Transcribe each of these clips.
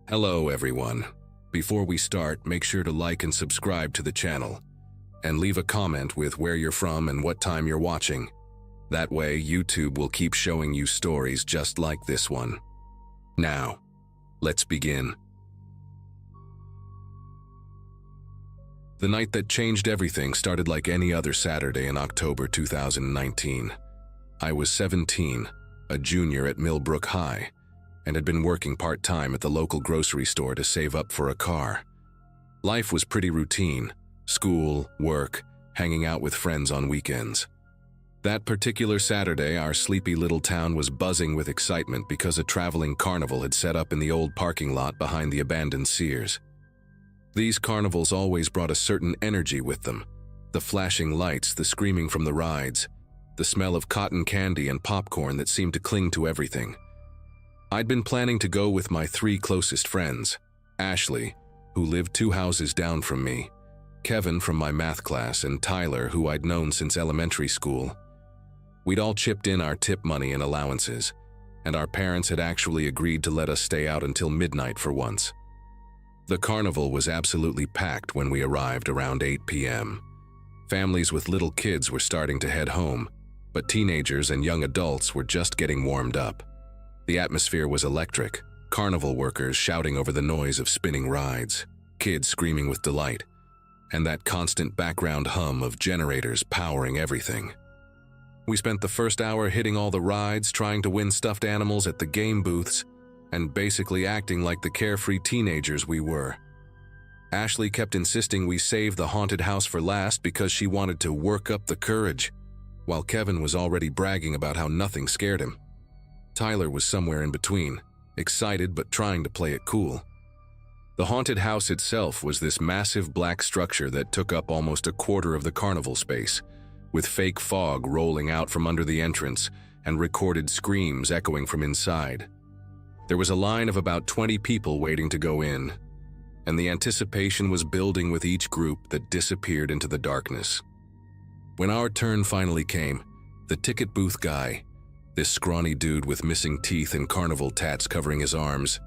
Hello everyone. Before we start, make sure to like and subscribe to the channel, and leave a comment with where you're from and what time you're watching. That way, YouTube will keep showing you stories just like this one. Now, let's begin. The night that changed everything started like any other Saturday in October 2019. I was 17, a junior at Millbrook High, and had been working part-time at the local grocery store to save up for a car. Life was pretty routine: school, work, hanging out with friends on weekends. That particular Saturday, our sleepy little town was buzzing with excitement because a traveling carnival had set up in the old parking lot behind the abandoned Sears. These carnivals always brought a certain energy with them: the flashing lights, the screaming from the rides, the smell of cotton candy and popcorn that seemed to cling to everything. I'd been planning to go with my three closest friends: Ashley, who lived 2 houses down from me, Kevin from my math class, and Tyler, who I'd known since elementary school. We'd all chipped in our tip money and allowances, and our parents had actually agreed to let us stay out until midnight for once. The carnival was absolutely packed when we arrived around 8 p.m. Families with little kids were starting to head home, but teenagers and young adults were just getting warmed up. The atmosphere was electric: carnival workers shouting over the noise of spinning rides, kids screaming with delight, and that constant background hum of generators powering everything. We spent the first hour hitting all the rides, trying to win stuffed animals at the game booths, and basically acting like the carefree teenagers we were. Ashley kept insisting we save the haunted house for last because she wanted to work up the courage, while Kevin was already bragging about how nothing scared him. Tyler was somewhere in between, excited but trying to play it cool. The haunted house itself was this massive black structure that took up almost a quarter of the carnival space, with fake fog rolling out from under the entrance and recorded screams echoing from inside. There was a line of about 20 people waiting to go in, and the anticipation was building with each group that disappeared into the darkness. When our turn finally came, the ticket booth guy, this scrawny dude with missing teeth and carnival tats covering his arms,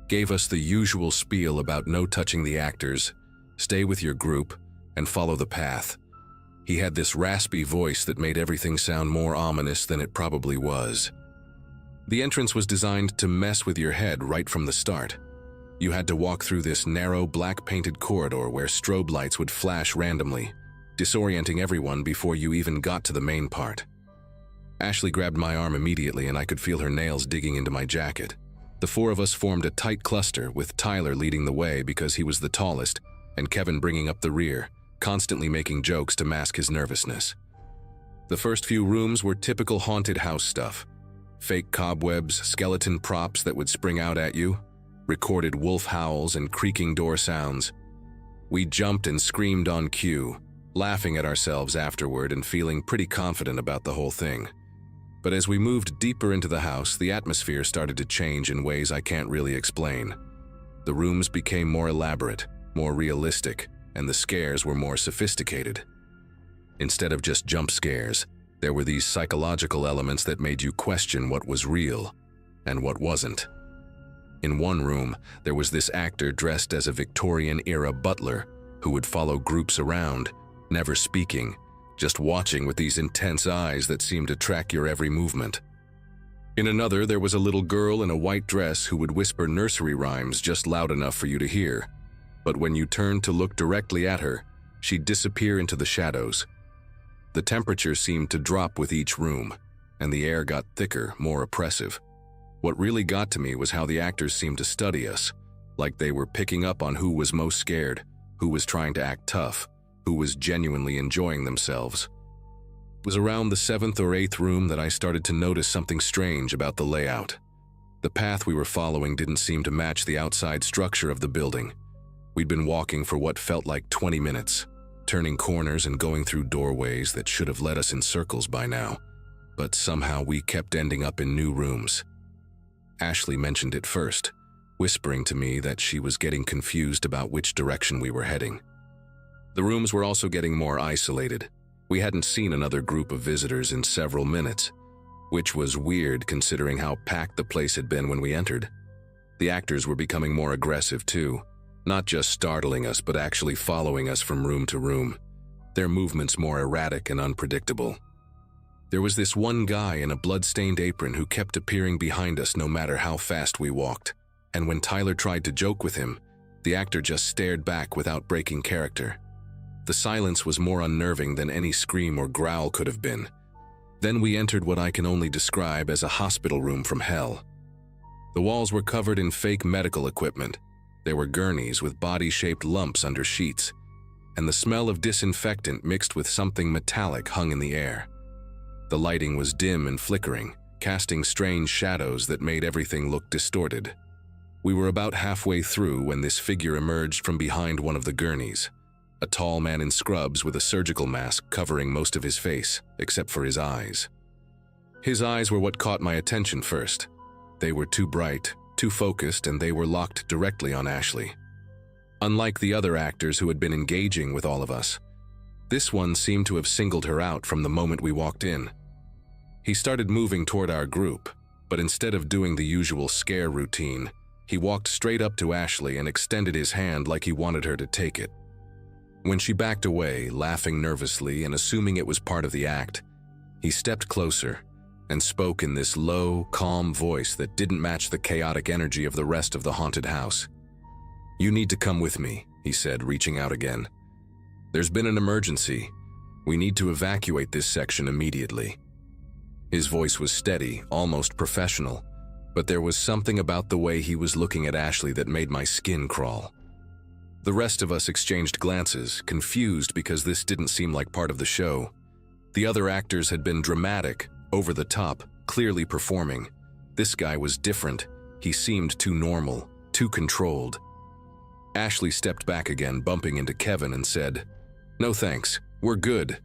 gave us the usual spiel about no touching the actors, stay with your group, and follow the path. He had this raspy voice that made everything sound more ominous than it probably was. The entrance was designed to mess with your head right from the start. You had to walk through this narrow, black-painted corridor where strobe lights would flash randomly, disorienting everyone before you even got to the main part. Ashley grabbed my arm immediately, and I could feel her nails digging into my jacket. The 4 of us formed a tight cluster, with Tyler leading the way because he was the tallest, and Kevin bringing up the rear, constantly making jokes to mask his nervousness. The first few rooms were typical haunted house stuff: fake cobwebs, skeleton props that would spring out at you, recorded wolf howls and creaking door sounds. We jumped and screamed on cue, laughing at ourselves afterward and feeling pretty confident about the whole thing. But as we moved deeper into the house, the atmosphere started to change in ways I can't really explain. The rooms became more elaborate, more realistic, and the scares were more sophisticated. Instead of just jump scares, there were these psychological elements that made you question what was real and what wasn't. In one room, there was this actor dressed as a Victorian-era butler who would follow groups around, never speaking, just watching with these intense eyes that seemed to track your every movement. In another, there was a little girl in a white dress who would whisper nursery rhymes just loud enough for you to hear. But when you turned to look directly at her, she'd disappear into the shadows. The temperature seemed to drop with each room, and the air got thicker, more oppressive. What really got to me was how the actors seemed to study us, like they were picking up on who was most scared, who was trying to act tough, who was genuinely enjoying themselves. It was around the 7th or 8th room that I started to notice something strange about the layout. The path we were following didn't seem to match the outside structure of the building. We'd been walking for what felt like 20 minutes, turning corners and going through doorways that should have led us in circles by now, but somehow we kept ending up in new rooms. Ashley mentioned it first, whispering to me that she was getting confused about which direction we were heading. The rooms were also getting more isolated. We hadn't seen another group of visitors in several minutes, which was weird considering how packed the place had been when we entered. The actors were becoming more aggressive too, not just startling us but actually following us from room to room, their movements more erratic and unpredictable. There was this one guy in a blood-stained apron who kept appearing behind us no matter how fast we walked, and when Tyler tried to joke with him, the actor just stared back without breaking character. The silence was more unnerving than any scream or growl could have been. Then we entered what I can only describe as a hospital room from hell. The walls were covered in fake medical equipment. There were gurneys with body-shaped lumps under sheets, and the smell of disinfectant mixed with something metallic hung in the air. The lighting was dim and flickering, casting strange shadows that made everything look distorted. We were about halfway through when this figure emerged from behind one of the gurneys. A tall man in scrubs with a surgical mask covering most of his face, except for his eyes. His eyes were what caught my attention first. They were too bright, too focused, and they were locked directly on Ashley. Unlike the other actors who had been engaging with all of us, this one seemed to have singled her out from the moment we walked in. He started moving toward our group, but instead of doing the usual scare routine, he walked straight up to Ashley and extended his hand like he wanted her to take it. When she backed away, laughing nervously and assuming it was part of the act, he stepped closer and spoke in this low, calm voice that didn't match the chaotic energy of the rest of the haunted house. "You need to come with me," he said, reaching out again. "There's been an emergency. We need to evacuate this section immediately." His voice was steady, almost professional, but there was something about the way he was looking at Ashley that made my skin crawl. The rest of us exchanged glances, confused because this didn't seem like part of the show. The other actors had been dramatic, over the top, clearly performing. This guy was different. He seemed too normal, too controlled. Ashley stepped back again, bumping into Kevin, and said, "No thanks, we're good."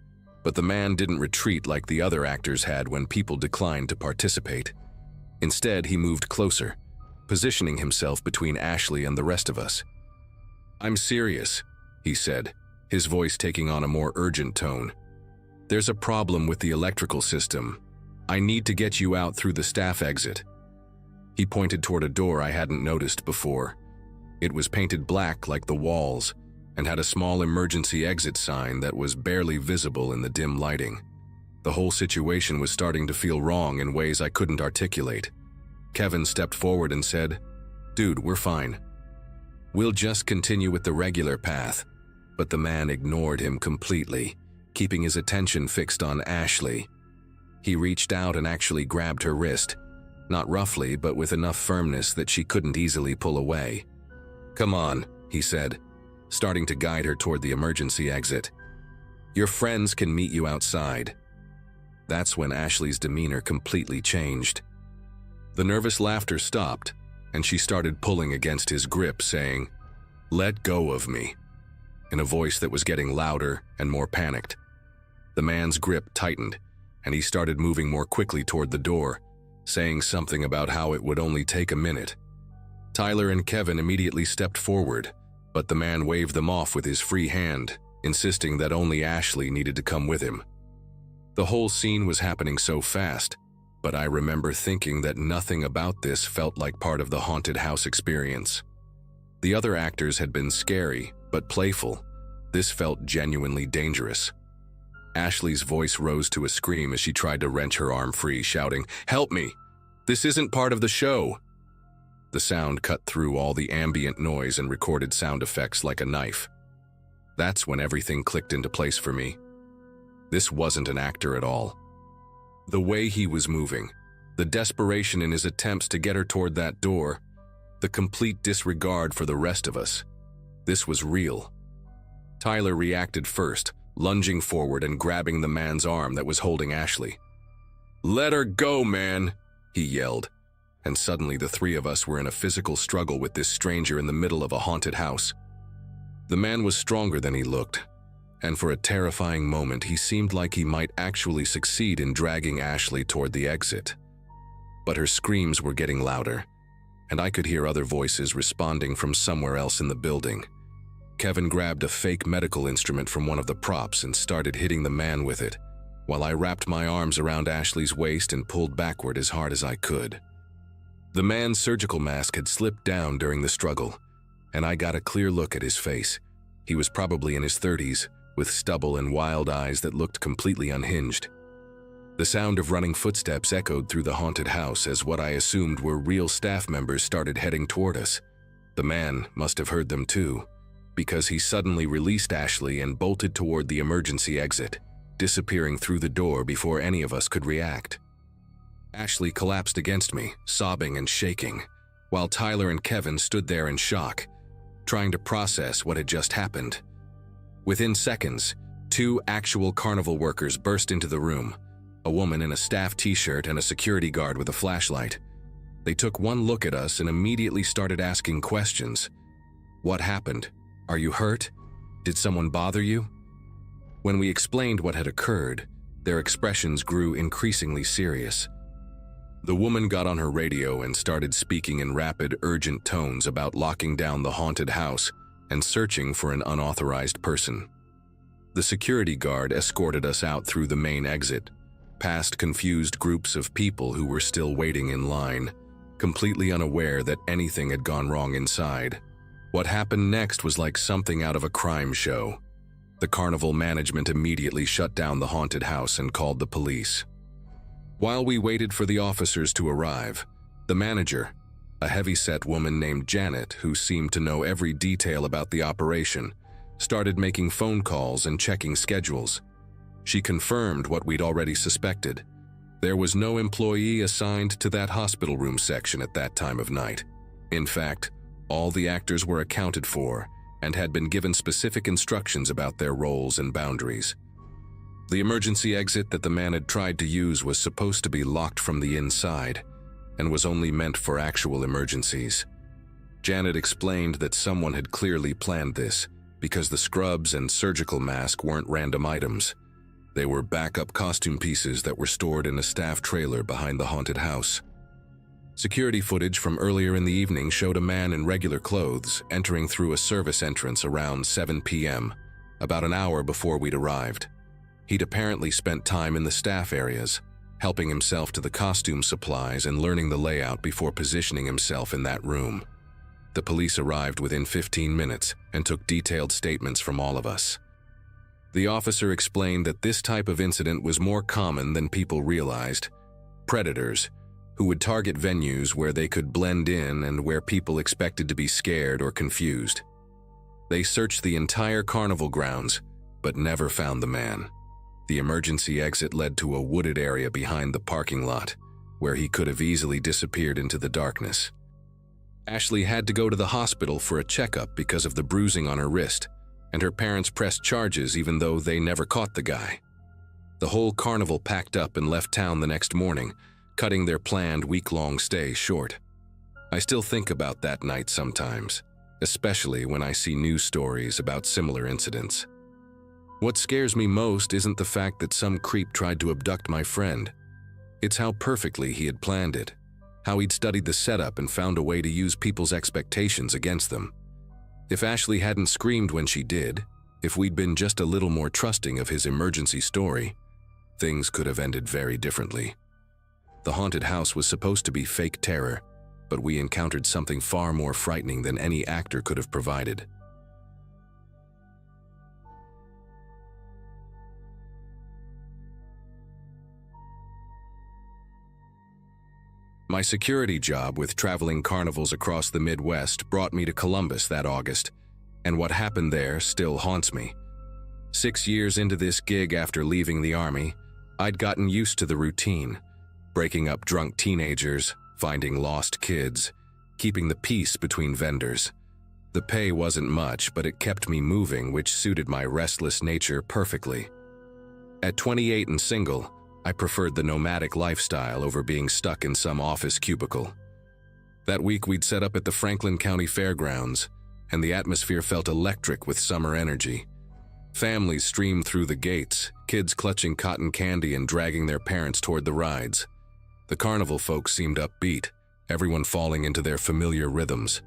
But the man didn't retreat like the other actors had when people declined to participate. Instead, he moved closer, positioning himself between Ashley and the rest of us. "I'm serious," he said, his voice taking on a more urgent tone. "There's a problem with the electrical system. I need to get you out through the staff exit." He pointed toward a door I hadn't noticed before. It was painted black like the walls and had a small emergency exit sign that was barely visible in the dim lighting. The whole situation was starting to feel wrong in ways I couldn't articulate. Kevin stepped forward and said, "Dude, we're fine. We'll just continue with the regular path." But the man ignored him completely, keeping his attention fixed on Ashley. He reached out and actually grabbed her wrist, not roughly, but with enough firmness that she couldn't easily pull away. "Come on," he said, starting to guide her toward the emergency exit. "Your friends can meet you outside." That's when Ashley's demeanor completely changed. The nervous laughter stopped, and she started pulling against his grip, saying, "Let go of me," in a voice that was getting louder and more panicked. The man's grip tightened, and he started moving more quickly toward the door, saying something about how it would only take a minute. Tyler and Kevin immediately stepped forward, but the man waved them off with his free hand, insisting that only Ashley needed to come with him. The whole scene was happening so fast, but I remember thinking that nothing about this felt like part of the haunted house experience. The other actors had been scary, but playful. This felt genuinely dangerous. Ashley's voice rose to a scream as she tried to wrench her arm free, shouting, "Help me! This isn't part of the show!" The sound cut through all the ambient noise and recorded sound effects like a knife. That's when everything clicked into place for me. This wasn't an actor at all. The way he was moving, the desperation in his attempts to get her toward that door, the complete disregard for the rest of us. This was real. Tyler reacted first, lunging forward and grabbing the man's arm that was holding Ashley. "Let her go, man!" he yelled, and suddenly the three of us were in a physical struggle with this stranger in the middle of a haunted house. The man was stronger than he looked, and for a terrifying moment he seemed like he might actually succeed in dragging Ashley toward the exit. But her screams were getting louder, and I could hear other voices responding from somewhere else in the building. Kevin grabbed a fake medical instrument from one of the props and started hitting the man with it, while I wrapped my arms around Ashley's waist and pulled backward as hard as I could. The man's surgical mask had slipped down during the struggle, and I got a clear look at his face. He was probably in his 30s, with stubble and wild eyes that looked completely unhinged. The sound of running footsteps echoed through the haunted house as what I assumed were real staff members started heading toward us. The man must have heard them too, because he suddenly released Ashley and bolted toward the emergency exit, disappearing through the door before any of us could react. Ashley collapsed against me, sobbing and shaking, while Tyler and Kevin stood there in shock, trying to process what had just happened. Within seconds, 2 actual carnival workers burst into the room, a woman in a staff t-shirt and a security guard with a flashlight. They took one look at us and immediately started asking questions. What happened? Are you hurt? Did someone bother you? When we explained what had occurred, their expressions grew increasingly serious. The woman got on her radio and started speaking in rapid, urgent tones about locking down the haunted house and searching for an unauthorized person. The security guard escorted us out through the main exit, past confused groups of people who were still waiting in line, completely unaware that anything had gone wrong inside. What happened next was like something out of a crime show. The carnival management immediately shut down the haunted house and called the police. While we waited for the officers to arrive, the manager, a heavy-set woman named Janet who seemed to know every detail about the operation, started making phone calls and checking schedules. She confirmed what we'd already suspected. There was no employee assigned to that hospital room section at that time of night. In fact, all the actors were accounted for and had been given specific instructions about their roles and boundaries. The emergency exit that the man had tried to use was supposed to be locked from the inside and was only meant for actual emergencies. Janet explained that someone had clearly planned this because the scrubs and surgical mask weren't random items. They were backup costume pieces that were stored in a staff trailer behind the haunted house. Security footage from earlier in the evening showed a man in regular clothes entering through a service entrance around 7 p.m., about an hour before we'd arrived. He'd apparently spent time in the staff areas, helping himself to the costume supplies and learning the layout before positioning himself in that room. The police arrived within 15 minutes and took detailed statements from all of us. The officer explained that this type of incident was more common than people realized. Predators, who would target venues where they could blend in and where people expected to be scared or confused. They searched the entire carnival grounds, but never found the man. The emergency exit led to a wooded area behind the parking lot, where he could have easily disappeared into the darkness. Ashley had to go to the hospital for a checkup because of the bruising on her wrist, and her parents pressed charges even though they never caught the guy. The whole carnival packed up and left town the next morning, cutting their planned week-long stay short. I still think about that night sometimes, especially when I see news stories about similar incidents. What scares me most isn't the fact that some creep tried to abduct my friend. It's how perfectly he had planned it, how he'd studied the setup and found a way to use people's expectations against them. If Ashley hadn't screamed when she did, if we'd been just a little more trusting of his emergency story, things could have ended very differently. The haunted house was supposed to be fake terror, but we encountered something far more frightening than any actor could have provided. My security job with traveling carnivals across the Midwest brought me to Columbus that August, and what happened there still haunts me. 6 years into this gig after leaving the Army, I'd gotten used to the routine, breaking up drunk teenagers, finding lost kids, keeping the peace between vendors. The pay wasn't much, but it kept me moving, which suited my restless nature perfectly. At 28 and single, I preferred the nomadic lifestyle over being stuck in some office cubicle. That week we'd set up at the Franklin County Fairgrounds, and the atmosphere felt electric with summer energy. Families streamed through the gates, kids clutching cotton candy and dragging their parents toward the rides. The carnival folks seemed upbeat, everyone falling into their familiar rhythms.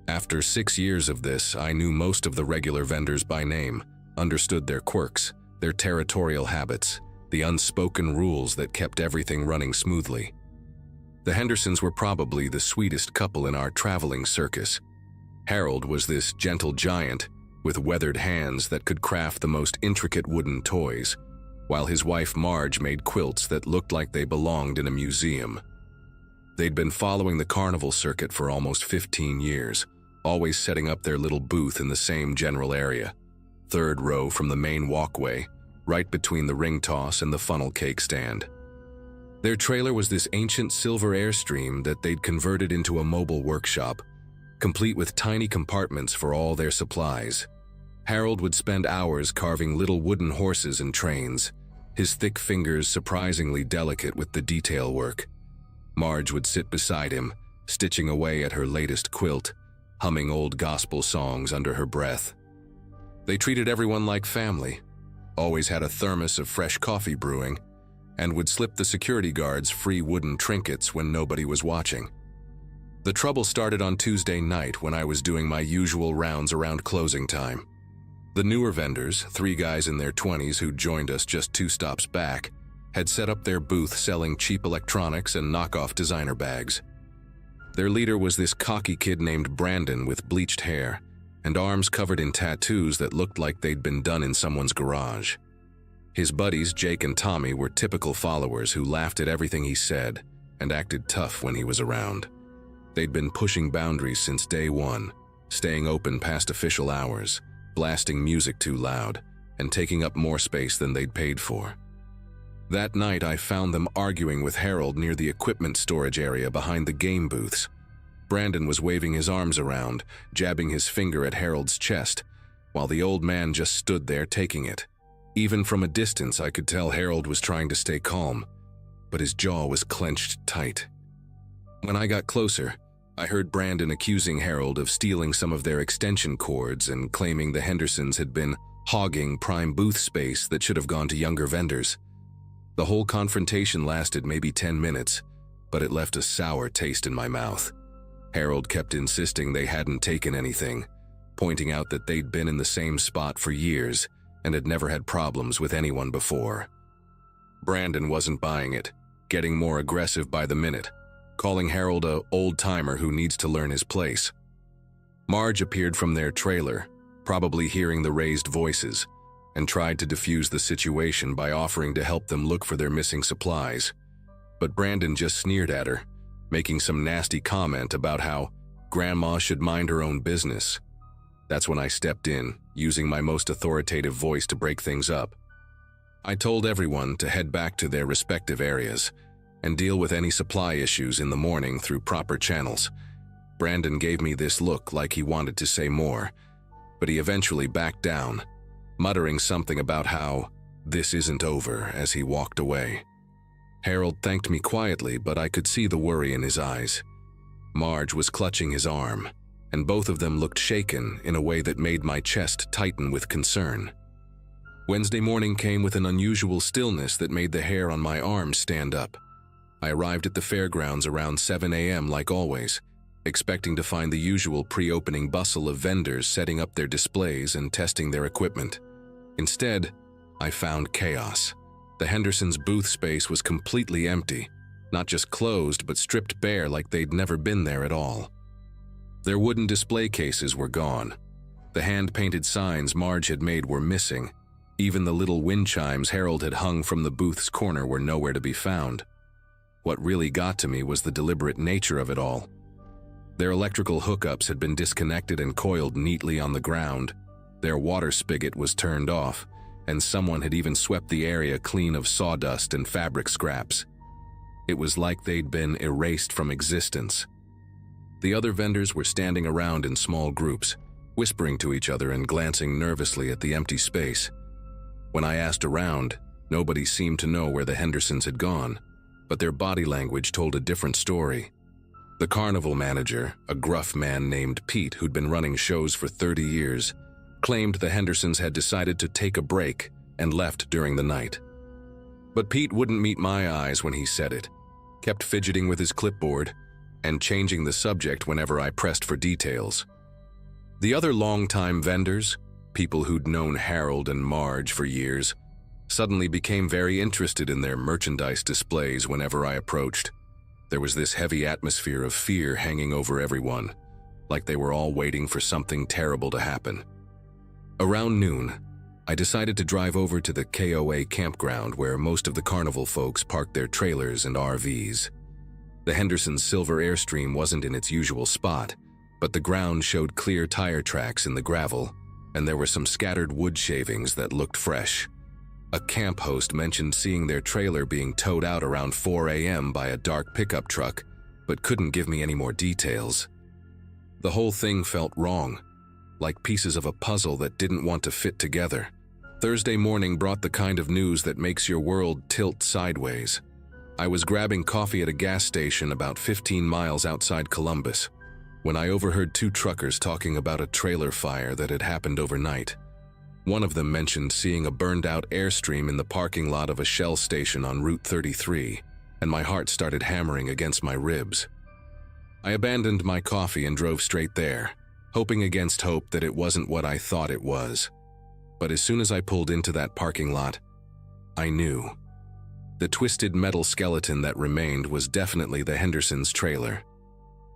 After 6 years of this, I knew most of the regular vendors by name, understood their quirks, their territorial habits, the unspoken rules that kept everything running smoothly. The Hendersons were probably the sweetest couple in our traveling circus. Harold was this gentle giant with weathered hands that could craft the most intricate wooden toys, while his wife Marge made quilts that looked like they belonged in a museum. They'd been following the Carnival circuit for almost 15 years, always setting up their little booth in the same general area, third row from the main walkway, right between the ring toss and the funnel cake stand. Their trailer was this ancient silver Airstream that they'd converted into a mobile workshop, complete with tiny compartments for all their supplies. Harold would spend hours carving little wooden horses and trains, his thick fingers surprisingly delicate with the detail work. Marge would sit beside him, stitching away at her latest quilt, humming old gospel songs under her breath. They treated everyone like family, always had a thermos of fresh coffee brewing, and would slip the security guards free wooden trinkets when nobody was watching. The trouble started on Tuesday night when I was doing my usual rounds around closing time. The newer vendors, 3 guys in their 20s who joined us just 2 stops back, had set up their booth selling cheap electronics and knockoff designer bags. Their leader was this cocky kid named Brandon with bleached hair and arms covered in tattoos that looked like they'd been done in someone's garage. His buddies, Jake and Tommy, were typical followers who laughed at everything he said and acted tough when he was around. They'd been pushing boundaries since day one, staying open past official hours, blasting music too loud, and taking up more space than they'd paid for. That night, I found them arguing with Harold near the equipment storage area behind the game booths. Brandon was waving his arms around, jabbing his finger at Harold's chest, while the old man just stood there taking it. Even from a distance, I could tell Harold was trying to stay calm, but his jaw was clenched tight. When I got closer, I heard Brandon accusing Harold of stealing some of their extension cords and claiming the Hendersons had been hogging prime booth space that should have gone to younger vendors. The whole confrontation lasted maybe 10 minutes, but it left a sour taste in my mouth. Harold kept insisting they hadn't taken anything, pointing out that they'd been in the same spot for years and had never had problems with anyone before. Brandon wasn't buying it, getting more aggressive by the minute, calling Harold a old-timer who needs to learn his place. Marge appeared from their trailer, probably hearing the raised voices, and tried to defuse the situation by offering to help them look for their missing supplies. But Brandon just sneered at her, making some nasty comment about how Grandma should mind her own business. That's when I stepped in, using my most authoritative voice to break things up. I told everyone to head back to their respective areas and deal with any supply issues in the morning through proper channels. Brandon gave me this look like he wanted to say more, but he eventually backed down, muttering something about how this isn't over as he walked away. Harold thanked me quietly, but I could see the worry in his eyes. Marge was clutching his arm, and both of them looked shaken in a way that made my chest tighten with concern. Wednesday morning came with an unusual stillness that made the hair on my arms stand up. I arrived at the fairgrounds around 7 a.m. like always, expecting to find the usual pre-opening bustle of vendors setting up their displays and testing their equipment. Instead, I found chaos. The Hendersons' booth space was completely empty, not just closed but stripped bare like they'd never been there at all. Their wooden display cases were gone. The hand-painted signs Marge had made were missing. Even the little wind chimes Harold had hung from the booth's corner were nowhere to be found. What really got to me was the deliberate nature of it all. Their electrical hookups had been disconnected and coiled neatly on the ground. Their water spigot was turned off, and someone had even swept the area clean of sawdust and fabric scraps. It was like they'd been erased from existence. The other vendors were standing around in small groups, whispering to each other and glancing nervously at the empty space. When I asked around, nobody seemed to know where the Hendersons had gone, but their body language told a different story. The Carnival manager, a gruff man named Pete who'd been running shows for 30 years, claimed the Hendersons had decided to take a break and left during the night. But Pete wouldn't meet my eyes when he said it, kept fidgeting with his clipboard and changing the subject whenever I pressed for details. The other longtime vendors, people who'd known Harold and Marge for years, suddenly became very interested in their merchandise displays whenever I approached. There was this heavy atmosphere of fear hanging over everyone, like they were all waiting for something terrible to happen. Around noon, I decided to drive over to the KOA campground where most of the carnival folks parked their trailers and RVs. The Henderson's silver Airstream wasn't in its usual spot, but the ground showed clear tire tracks in the gravel, and there were some scattered wood shavings that looked fresh. A camp host mentioned seeing their trailer being towed out around 4 a.m. by a dark pickup truck, but couldn't give me any more details. The whole thing felt wrong, like pieces of a puzzle that didn't want to fit together. Thursday morning brought the kind of news that makes your world tilt sideways. I was grabbing coffee at a gas station about 15 miles outside Columbus when I overheard two truckers talking about a trailer fire that had happened overnight. One of them mentioned seeing a burned-out Airstream in the parking lot of a Shell station on Route 33, and my heart started hammering against my ribs. I abandoned my coffee and drove straight there, hoping against hope that it wasn't what I thought it was. But as soon as I pulled into that parking lot, I knew. The twisted metal skeleton that remained was definitely the Hendersons' trailer.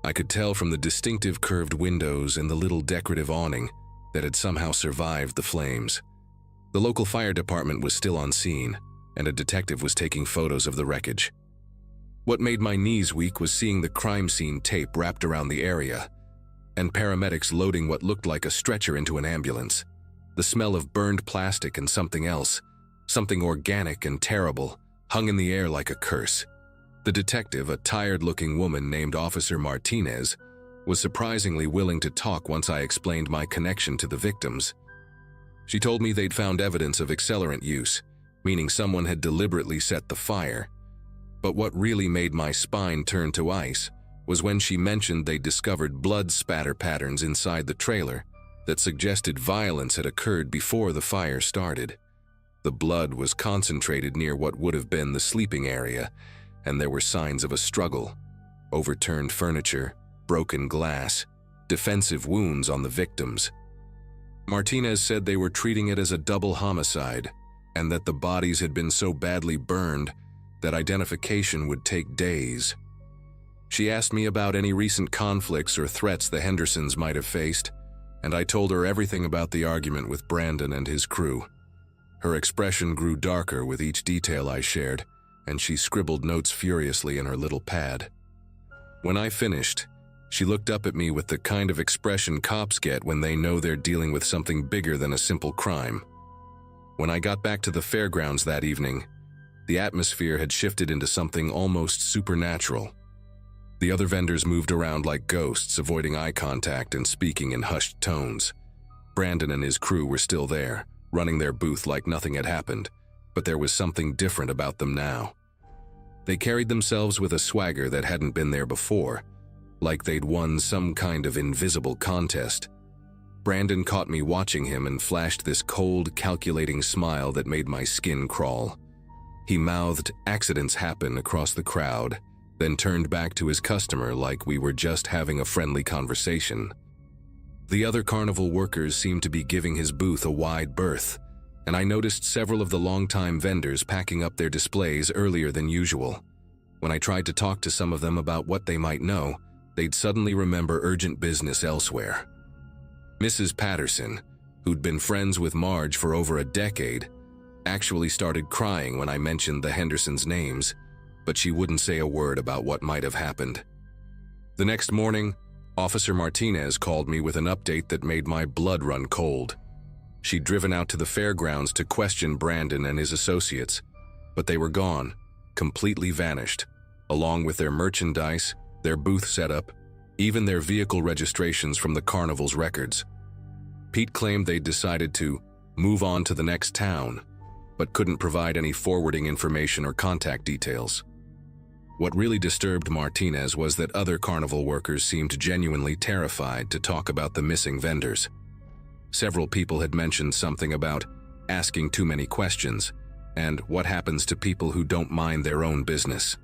I could tell from the distinctive curved windows and the little decorative awning that had somehow survived the flames. The local fire department was still on scene, and a detective was taking photos of the wreckage. What made my knees weak was seeing the crime scene tape wrapped around the area, and paramedics loading what looked like a stretcher into an ambulance. The smell of burned plastic and something else, something organic and terrible, hung in the air like a curse. The detective, a tired-looking woman named Officer Martinez, was surprisingly willing to talk once I explained my connection to the victims. She told me they'd found evidence of accelerant use, meaning someone had deliberately set the fire. But what really made my spine turn to ice was when she mentioned they'd discovered blood spatter patterns inside the trailer that suggested violence had occurred before the fire started. The blood was concentrated near what would have been the sleeping area, and there were signs of a struggle: overturned furniture, broken glass, defensive wounds on the victims. Martinez said they were treating it as a double homicide, and that the bodies had been so badly burned that identification would take days. She asked me about any recent conflicts or threats the Hendersons might have faced, and I told her everything about the argument with Brandon and his crew. Her expression grew darker with each detail I shared, and she scribbled notes furiously in her little pad. When I finished, she looked up at me with the kind of expression cops get when they know they're dealing with something bigger than a simple crime. When I got back to the fairgrounds that evening, the atmosphere had shifted into something almost supernatural. The other vendors moved around like ghosts, avoiding eye contact and speaking in hushed tones. Brandon and his crew were still there, running their booth like nothing had happened, but there was something different about them now. They carried themselves with a swagger that hadn't been there before, like they'd won some kind of invisible contest. Brandon caught me watching him and flashed this cold, calculating smile that made my skin crawl. He mouthed, "Accidents happen," across the crowd, then turned back to his customer like we were just having a friendly conversation. The other carnival workers seemed to be giving his booth a wide berth, and I noticed several of the longtime vendors packing up their displays earlier than usual. When I tried to talk to some of them about what they might know, they'd suddenly remember urgent business elsewhere. Mrs. Patterson, who'd been friends with Marge for over a decade, actually started crying when I mentioned the Hendersons' names, but she wouldn't say a word about what might have happened. The next morning, Officer Martinez called me with an update that made my blood run cold. She'd driven out to the fairgrounds to question Brandon and his associates, but they were gone, completely vanished, along with their merchandise, their booth setup, even their vehicle registrations from the carnival's records. Pete claimed they'd decided to move on to the next town, but couldn't provide any forwarding information or contact details. What really disturbed Martinez was that other carnival workers seemed genuinely terrified to talk about the missing vendors. Several people had mentioned something about asking too many questions and what happens to people who don't mind their own business.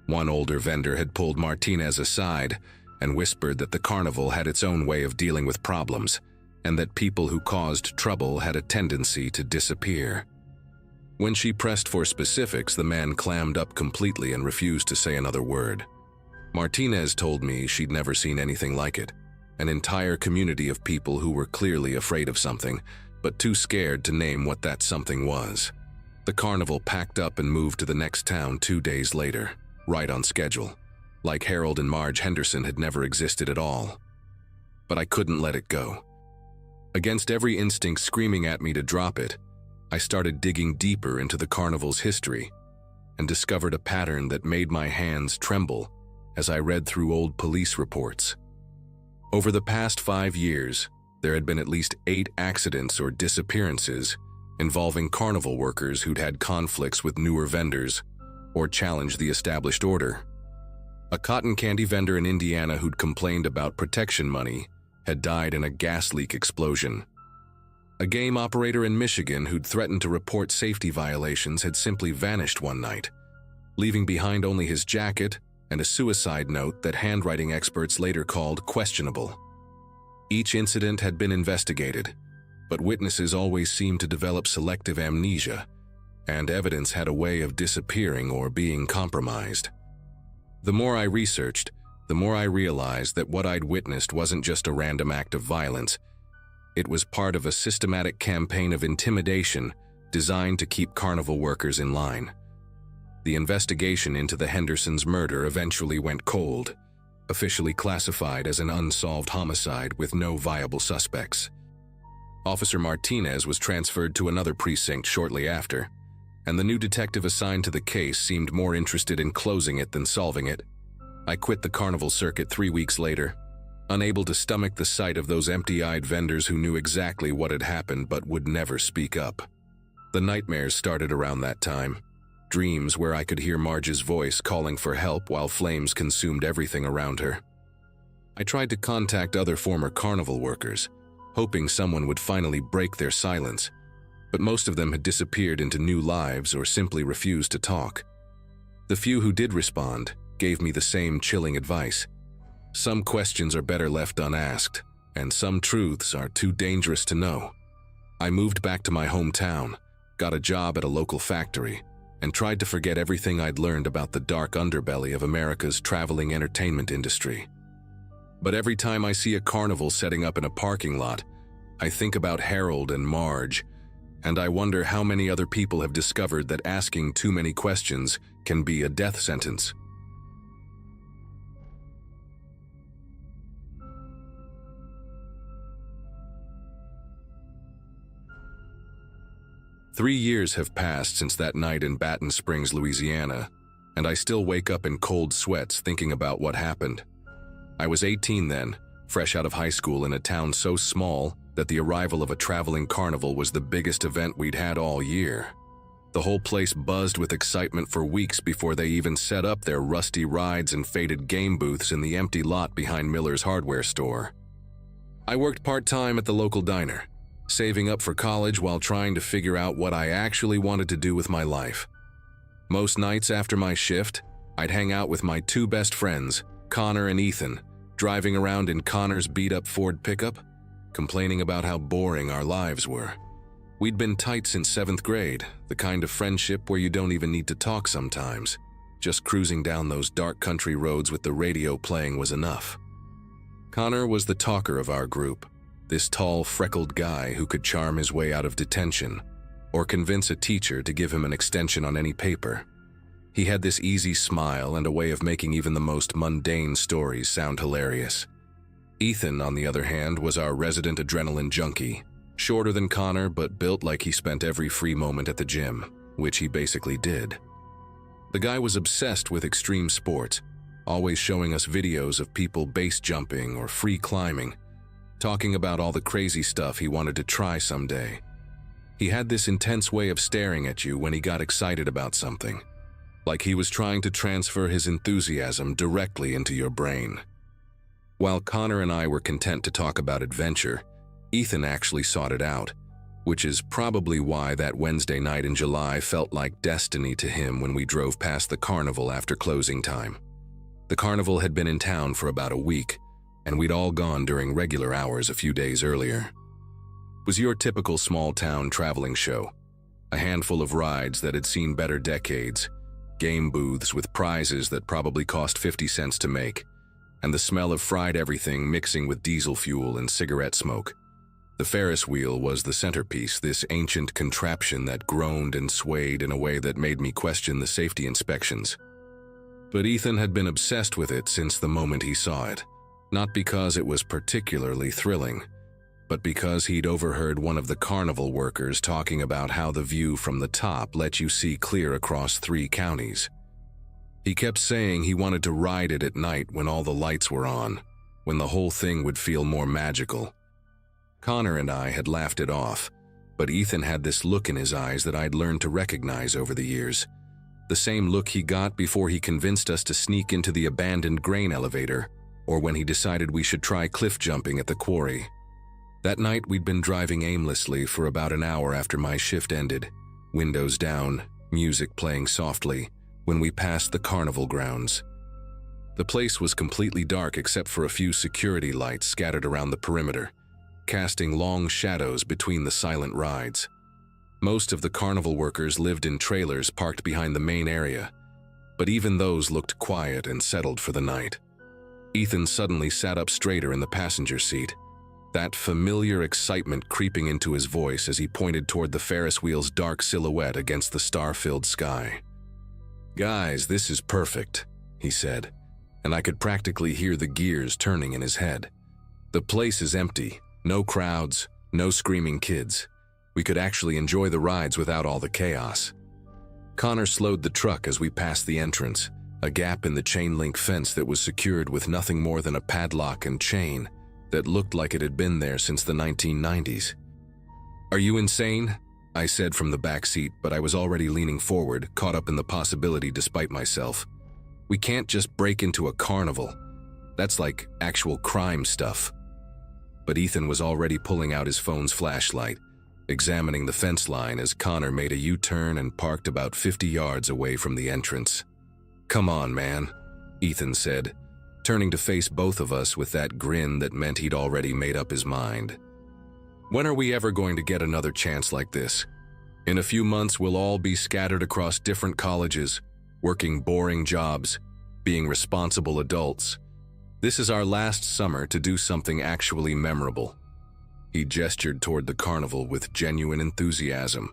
One older vendor had pulled Martinez aside and whispered that the carnival had its own way of dealing with problems, and that people who caused trouble had a tendency to disappear. When she pressed for specifics, the man clammed up completely and refused to say another word. Martinez told me she'd never seen anything like it. An entire community of people who were clearly afraid of something, but too scared to name what that something was. The carnival packed up and moved to the next town 2 days later, right on schedule. Like Harold and Marge Henderson had never existed at all. But I couldn't let it go. Against every instinct screaming at me to drop it, I started digging deeper into the carnival's history and discovered a pattern that made my hands tremble as I read through old police reports. Over the past 5 years, there had been at least 8 accidents or disappearances involving carnival workers who'd had conflicts with newer vendors or challenged the established order. A cotton candy vendor in Indiana who'd complained about protection money had died in a gas leak explosion. A game operator in Michigan who'd threatened to report safety violations had simply vanished one night, leaving behind only his jacket and a suicide note that handwriting experts later called questionable. Each incident had been investigated, but witnesses always seemed to develop selective amnesia, and evidence had a way of disappearing or being compromised. The more I researched, the more I realized that what I'd witnessed wasn't just a random act of violence. It was part of a systematic campaign of intimidation designed to keep carnival workers in line. The investigation into the Hendersons' murder eventually went cold, officially classified as an unsolved homicide with no viable suspects. Officer Martinez was transferred to another precinct shortly after, and the new detective assigned to the case seemed more interested in closing it than solving it. I quit the carnival circuit 3 weeks later, unable to stomach the sight of those empty-eyed vendors who knew exactly what had happened but would never speak up. The nightmares started around that time. Dreams where I could hear Marge's voice calling for help while flames consumed everything around her. I tried to contact other former carnival workers, hoping someone would finally break their silence, but most of them had disappeared into new lives or simply refused to talk. The few who did respond gave me the same chilling advice. Some questions are better left unasked, and some truths are too dangerous to know. I moved back to my hometown, got a job at a local factory, and tried to forget everything I'd learned about the dark underbelly of America's traveling entertainment industry. But every time I see a carnival setting up in a parking lot, I think about Harold and Marge, and I wonder how many other people have discovered that asking too many questions can be a death sentence. Three years have passed since that night in Baton Springs, Louisiana, and I still wake up in cold sweats thinking about what happened. I was 18 then, fresh out of high school in a town so small that the arrival of a traveling carnival was the biggest event we'd had all year. The whole place buzzed with excitement for weeks before they even set up their rusty rides and faded game booths in the empty lot behind Miller's hardware store. I worked part-time at the local diner, saving up for college while trying to figure out what I actually wanted to do with my life. Most nights after my shift, I'd hang out with my 2 best friends, Connor and Ethan, driving around in Connor's beat-up Ford pickup, complaining about how boring our lives were. We'd been tight since 7th grade, the kind of friendship where you don't even need to talk sometimes. Just cruising down those dark country roads with the radio playing was enough. Connor was the talker of our group, this tall, freckled guy who could charm his way out of detention or convince a teacher to give him an extension on any paper. He had this easy smile and a way of making even the most mundane stories sound hilarious. Ethan, on the other hand, was our resident adrenaline junkie, shorter than Connor but built like he spent every free moment at the gym, which he basically did. The guy was obsessed with extreme sports, always showing us videos of people base jumping or free climbing, talking about all the crazy stuff he wanted to try someday. He had this intense way of staring at you when he got excited about something, like he was trying to transfer his enthusiasm directly into your brain. While Connor and I were content to talk about adventure, Ethan actually sought it out, which is probably why that Wednesday night in July felt like destiny to him when we drove past the carnival after closing time. The carnival had been in town for about a week, and we'd all gone during regular hours a few days earlier. It was your typical small-town traveling show, a handful of rides that had seen better decades, game booths with prizes that probably cost 50 cents to make, and the smell of fried everything mixing with diesel fuel and cigarette smoke. The Ferris wheel was the centerpiece, this ancient contraption that groaned and swayed in a way that made me question the safety inspections. But Ethan had been obsessed with it since the moment he saw it, not because it was particularly thrilling, but because he'd overheard one of the carnival workers talking about how the view from the top let you see clear across 3 counties. He kept saying he wanted to ride it at night when all the lights were on, when the whole thing would feel more magical. Connor and I had laughed it off, but Ethan had this look in his eyes that I'd learned to recognize over the years. The same look he got before he convinced us to sneak into the abandoned grain elevator, or when he decided we should try cliff jumping at the quarry. That night we'd been driving aimlessly for about an hour after my shift ended, windows down, music playing softly, when we passed the carnival grounds. The place was completely dark except for a few security lights scattered around the perimeter, casting long shadows between the silent rides. Most of the carnival workers lived in trailers parked behind the main area, but even those looked quiet and settled for the night. Ethan suddenly sat up straighter in the passenger seat, that familiar excitement creeping into his voice as he pointed toward the Ferris wheel's dark silhouette against the star-filled sky. "Guys, this is perfect," he said, and I could practically hear the gears turning in his head. "The place is empty, no crowds, no screaming kids. We could actually enjoy the rides without all the chaos." Connor slowed the truck as we passed the entrance, a gap in the chain-link fence that was secured with nothing more than a padlock and chain that looked like it had been there since the 1990s. "Are you insane?" I said from the back seat, but I was already leaning forward, caught up in the possibility despite myself. "We can't just break into a carnival. That's like actual crime stuff." But Ethan was already pulling out his phone's flashlight, examining the fence line as Connor made a U-turn and parked about 50 yards away from the entrance. "Come on, man," Ethan said, turning to face both of us with that grin that meant he'd already made up his mind. "When are we ever going to get another chance like this? In a few months we'll all be scattered across different colleges, working boring jobs, being responsible adults. This is our last summer to do something actually memorable." He gestured toward the carnival with genuine enthusiasm,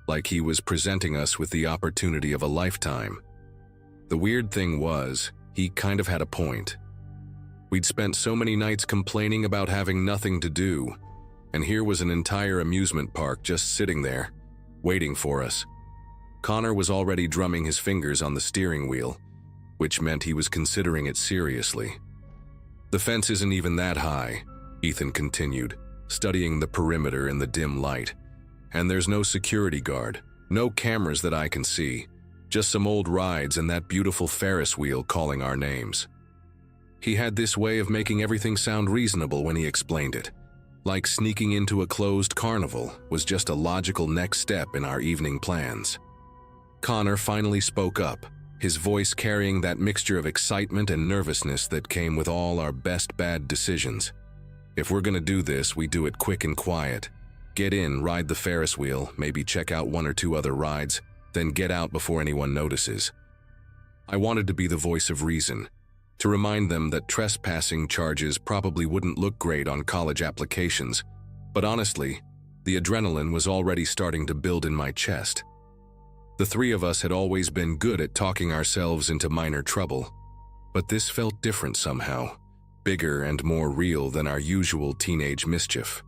like he was presenting us with the opportunity of a lifetime. The weird thing was, he kind of had a point. We'd spent so many nights complaining about having nothing to do, and here was an entire amusement park just sitting there, waiting for us. Connor was already drumming his fingers on the steering wheel, which meant he was considering it seriously. "The fence isn't even that high," Ethan continued, studying the perimeter in the dim light. "And there's no security guard, no cameras that I can see, just some old rides and that beautiful Ferris wheel calling our names." He had this way of making everything sound reasonable when he explained it, like sneaking into a closed carnival was just a logical next step in our evening plans. Connor finally spoke up, his voice carrying that mixture of excitement and nervousness that came with all our best bad decisions. "If we're gonna do this, we do it quick and quiet. Get in, ride the Ferris wheel, maybe check out 1 or 2 other rides, then get out before anyone notices." I wanted to be the voice of reason, to remind them that trespassing charges probably wouldn't look great on college applications, but honestly, the adrenaline was already starting to build in my chest. The 3 of us had always been good at talking ourselves into minor trouble, but this felt different somehow, bigger and more real than our usual teenage mischief.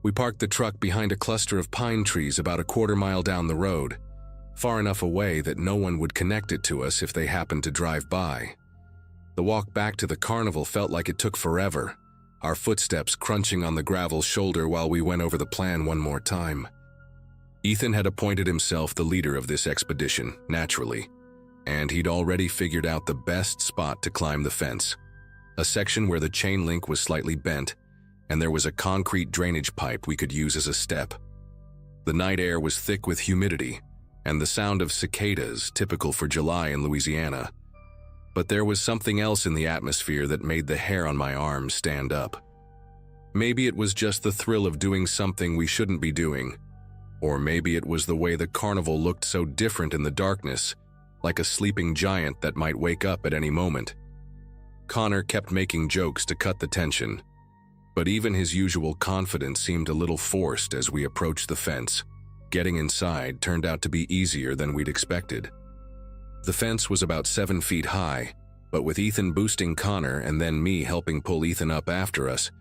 We parked the truck behind a cluster of pine trees about a quarter-mile down the road, far enough away that no one would connect it to us if they happened to drive by. The walk back to the carnival felt like it took forever, our footsteps crunching on the gravel shoulder while we went over the plan one more time. Ethan had appointed himself the leader of this expedition, naturally, and he'd already figured out the best spot to climb the fence, a section where the chain link was slightly bent, and there was a concrete drainage pipe we could use as a step. The night air was thick with humidity, and the sound of cicadas, typical for July in Louisiana. But there was something else in the atmosphere that made the hair on my arm stand up. Maybe it was just the thrill of doing something we shouldn't be doing, or maybe it was the way the carnival looked so different in the darkness like a sleeping giant that might wake up at any moment. Connor kept making jokes to cut the tension, but even his usual confidence seemed a little forced as we approached the fence. Getting inside turned out to be easier than we'd expected. The fence was about 7 feet high, but with Ethan boosting Connor and then me helping pull Ethan up after us,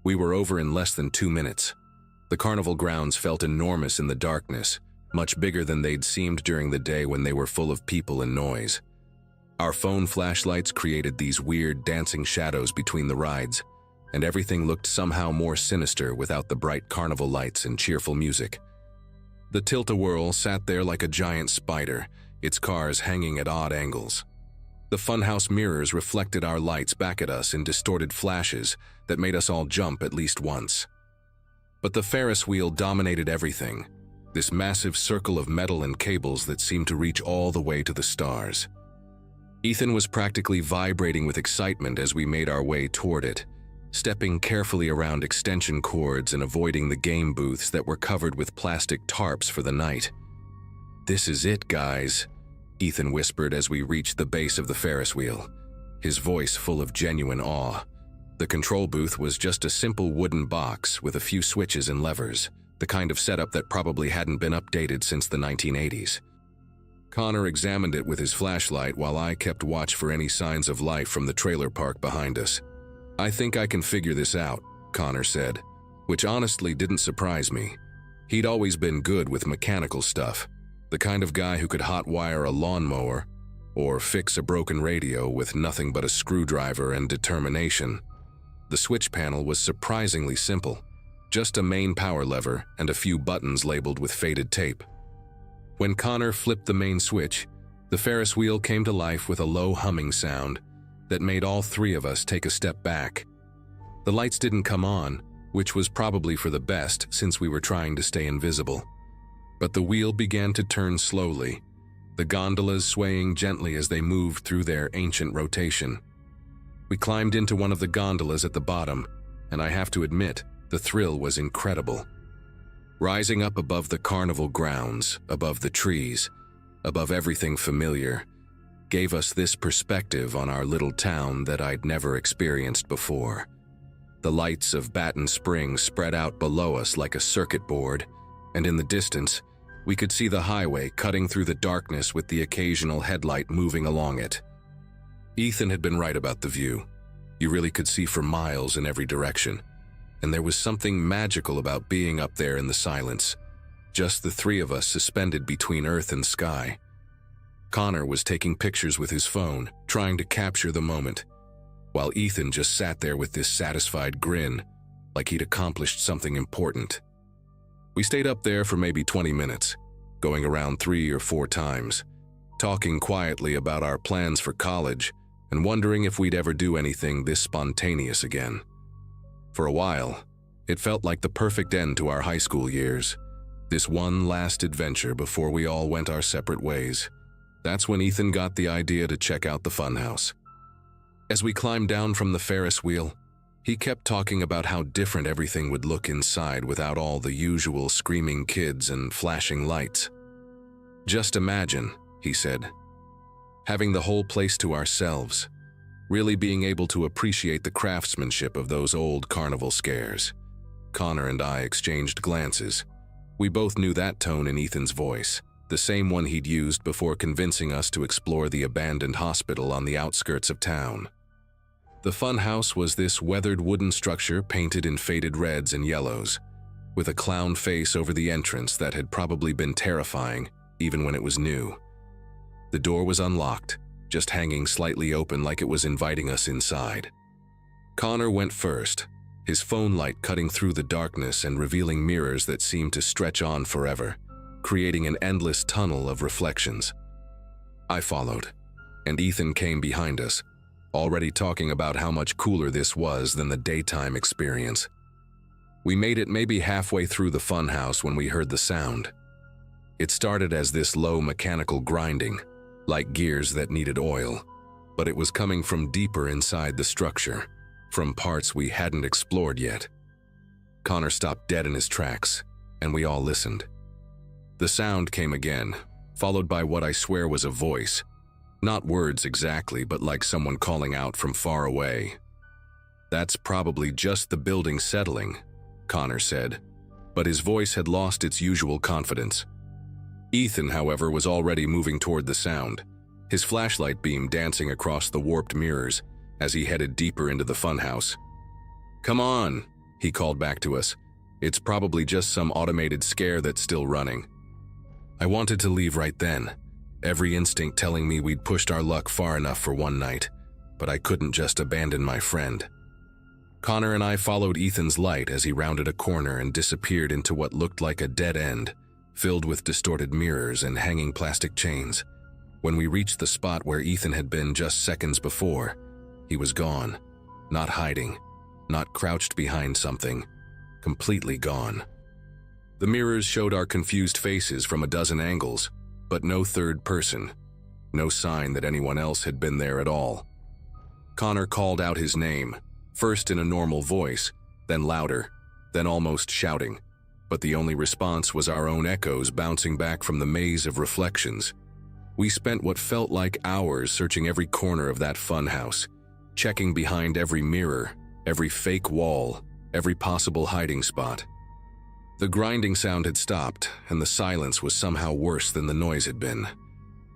we were over in less than 2 minutes. The carnival grounds felt enormous in the darkness, much bigger than they'd seemed during the day when they were full of people and noise. Our phone flashlights created these weird dancing shadows between the rides, and everything looked somehow more sinister without the bright carnival lights and cheerful music. The tilt-a-whirl sat there like a giant spider, its cars hanging at odd angles. The funhouse mirrors reflected our lights back at us in distorted flashes that made us all jump at least once. But the Ferris wheel dominated everything, this massive circle of metal and cables that seemed to reach all the way to the stars. Ethan was practically vibrating with excitement as we made our way toward it, stepping carefully around extension cords and avoiding the game booths that were covered with plastic tarps for the night. "This is it, guys," Ethan whispered as we reached the base of the Ferris wheel, his voice full of genuine awe. The control booth was just a simple wooden box with a few switches and levers, the kind of setup that probably hadn't been updated since the 1980s. Connor examined it with his flashlight while I kept watch for any signs of life from the trailer park behind us. "I think I can figure this out," Connor said, which honestly didn't surprise me. He'd always been good with mechanical stuff, the kind of guy who could hotwire a lawnmower or fix a broken radio with nothing but a screwdriver and determination. The switch panel was surprisingly simple, just a main power lever and a few buttons labeled with faded tape. When Connor flipped the main switch, the Ferris wheel came to life with a low humming sound that made all three of us take a step back. The lights didn't come on, which was probably for the best since we were trying to stay invisible. But the wheel began to turn slowly, the gondolas swaying gently as they moved through their ancient rotation. We climbed into one of the gondolas at the bottom, and I have to admit, the thrill was incredible. Rising up above the carnival grounds, above the trees, above everything familiar, gave us this perspective on our little town that I'd never experienced before. The lights of Baton Springs spread out below us like a circuit board, and in the distance, we could see the highway cutting through the darkness with the occasional headlight moving along it. Ethan had been right about the view. You really could see for miles in every direction, and there was something magical about being up there in the silence, just the three of us suspended between earth and sky. Connor was taking pictures with his phone, trying to capture the moment, while Ethan just sat there with this satisfied grin, like he'd accomplished something important. We stayed up there for maybe 20 minutes, going around 3 or 4 times, talking quietly about our plans for college and wondering if we'd ever do anything this spontaneous again. For a while, it felt like the perfect end to our high school years, this one last adventure before we all went our separate ways. That's when Ethan got the idea to check out the funhouse. As we climbed down from the Ferris wheel, he kept talking about how different everything would look inside without all the usual screaming kids and flashing lights. "Just imagine," he said, "having the whole place to ourselves, really being able to appreciate the craftsmanship of those old carnival scares." Connor and I exchanged glances. We both knew that tone in Ethan's voice, the same one he'd used before convincing us to explore the abandoned hospital on the outskirts of town. The funhouse was this weathered wooden structure painted in faded reds and yellows, with a clown face over the entrance that had probably been terrifying even when it was new. The door was unlocked, just hanging slightly open like it was inviting us inside. Connor went first, his phone light cutting through the darkness and revealing mirrors that seemed to stretch on forever, creating an endless tunnel of reflections. I followed, and Ethan came behind us, already talking about how much cooler this was than the daytime experience. We made it maybe halfway through the funhouse when we heard the sound. It started as this low mechanical grinding, like gears that needed oil, but it was coming from deeper inside the structure, from parts we hadn't explored yet. Connor stopped dead in his tracks, and we all listened. The sound came again, followed by what I swear was a voice, Not words exactly, but like someone calling out from far away. "That's probably just the building settling," Connor said, but his voice had lost its usual confidence. Ethan, however, was already moving toward the sound, his flashlight beam dancing across the warped mirrors as he headed deeper into the funhouse. "Come on," he called back to us. "It's probably just some automated scare that's still running." I wanted to leave right then, every instinct telling me we'd pushed our luck far enough for one night, but I couldn't just abandon my friend. Connor and I followed Ethan's light as he rounded a corner and disappeared into what looked like a dead end, filled with distorted mirrors and hanging plastic chains. When we reached the spot where Ethan had been just seconds before, he was gone. Not hiding, not crouched behind something, completely gone. The mirrors showed our confused faces from a dozen angles, but no third person, no sign that anyone else had been there at all. Connor called out his name, first in a normal voice, then louder, then almost shouting, but the only response was our own echoes bouncing back from the maze of reflections. We spent what felt like hours searching every corner of that funhouse, checking behind every mirror, every fake wall, every possible hiding spot. The grinding sound had stopped, and the silence was somehow worse than the noise had been.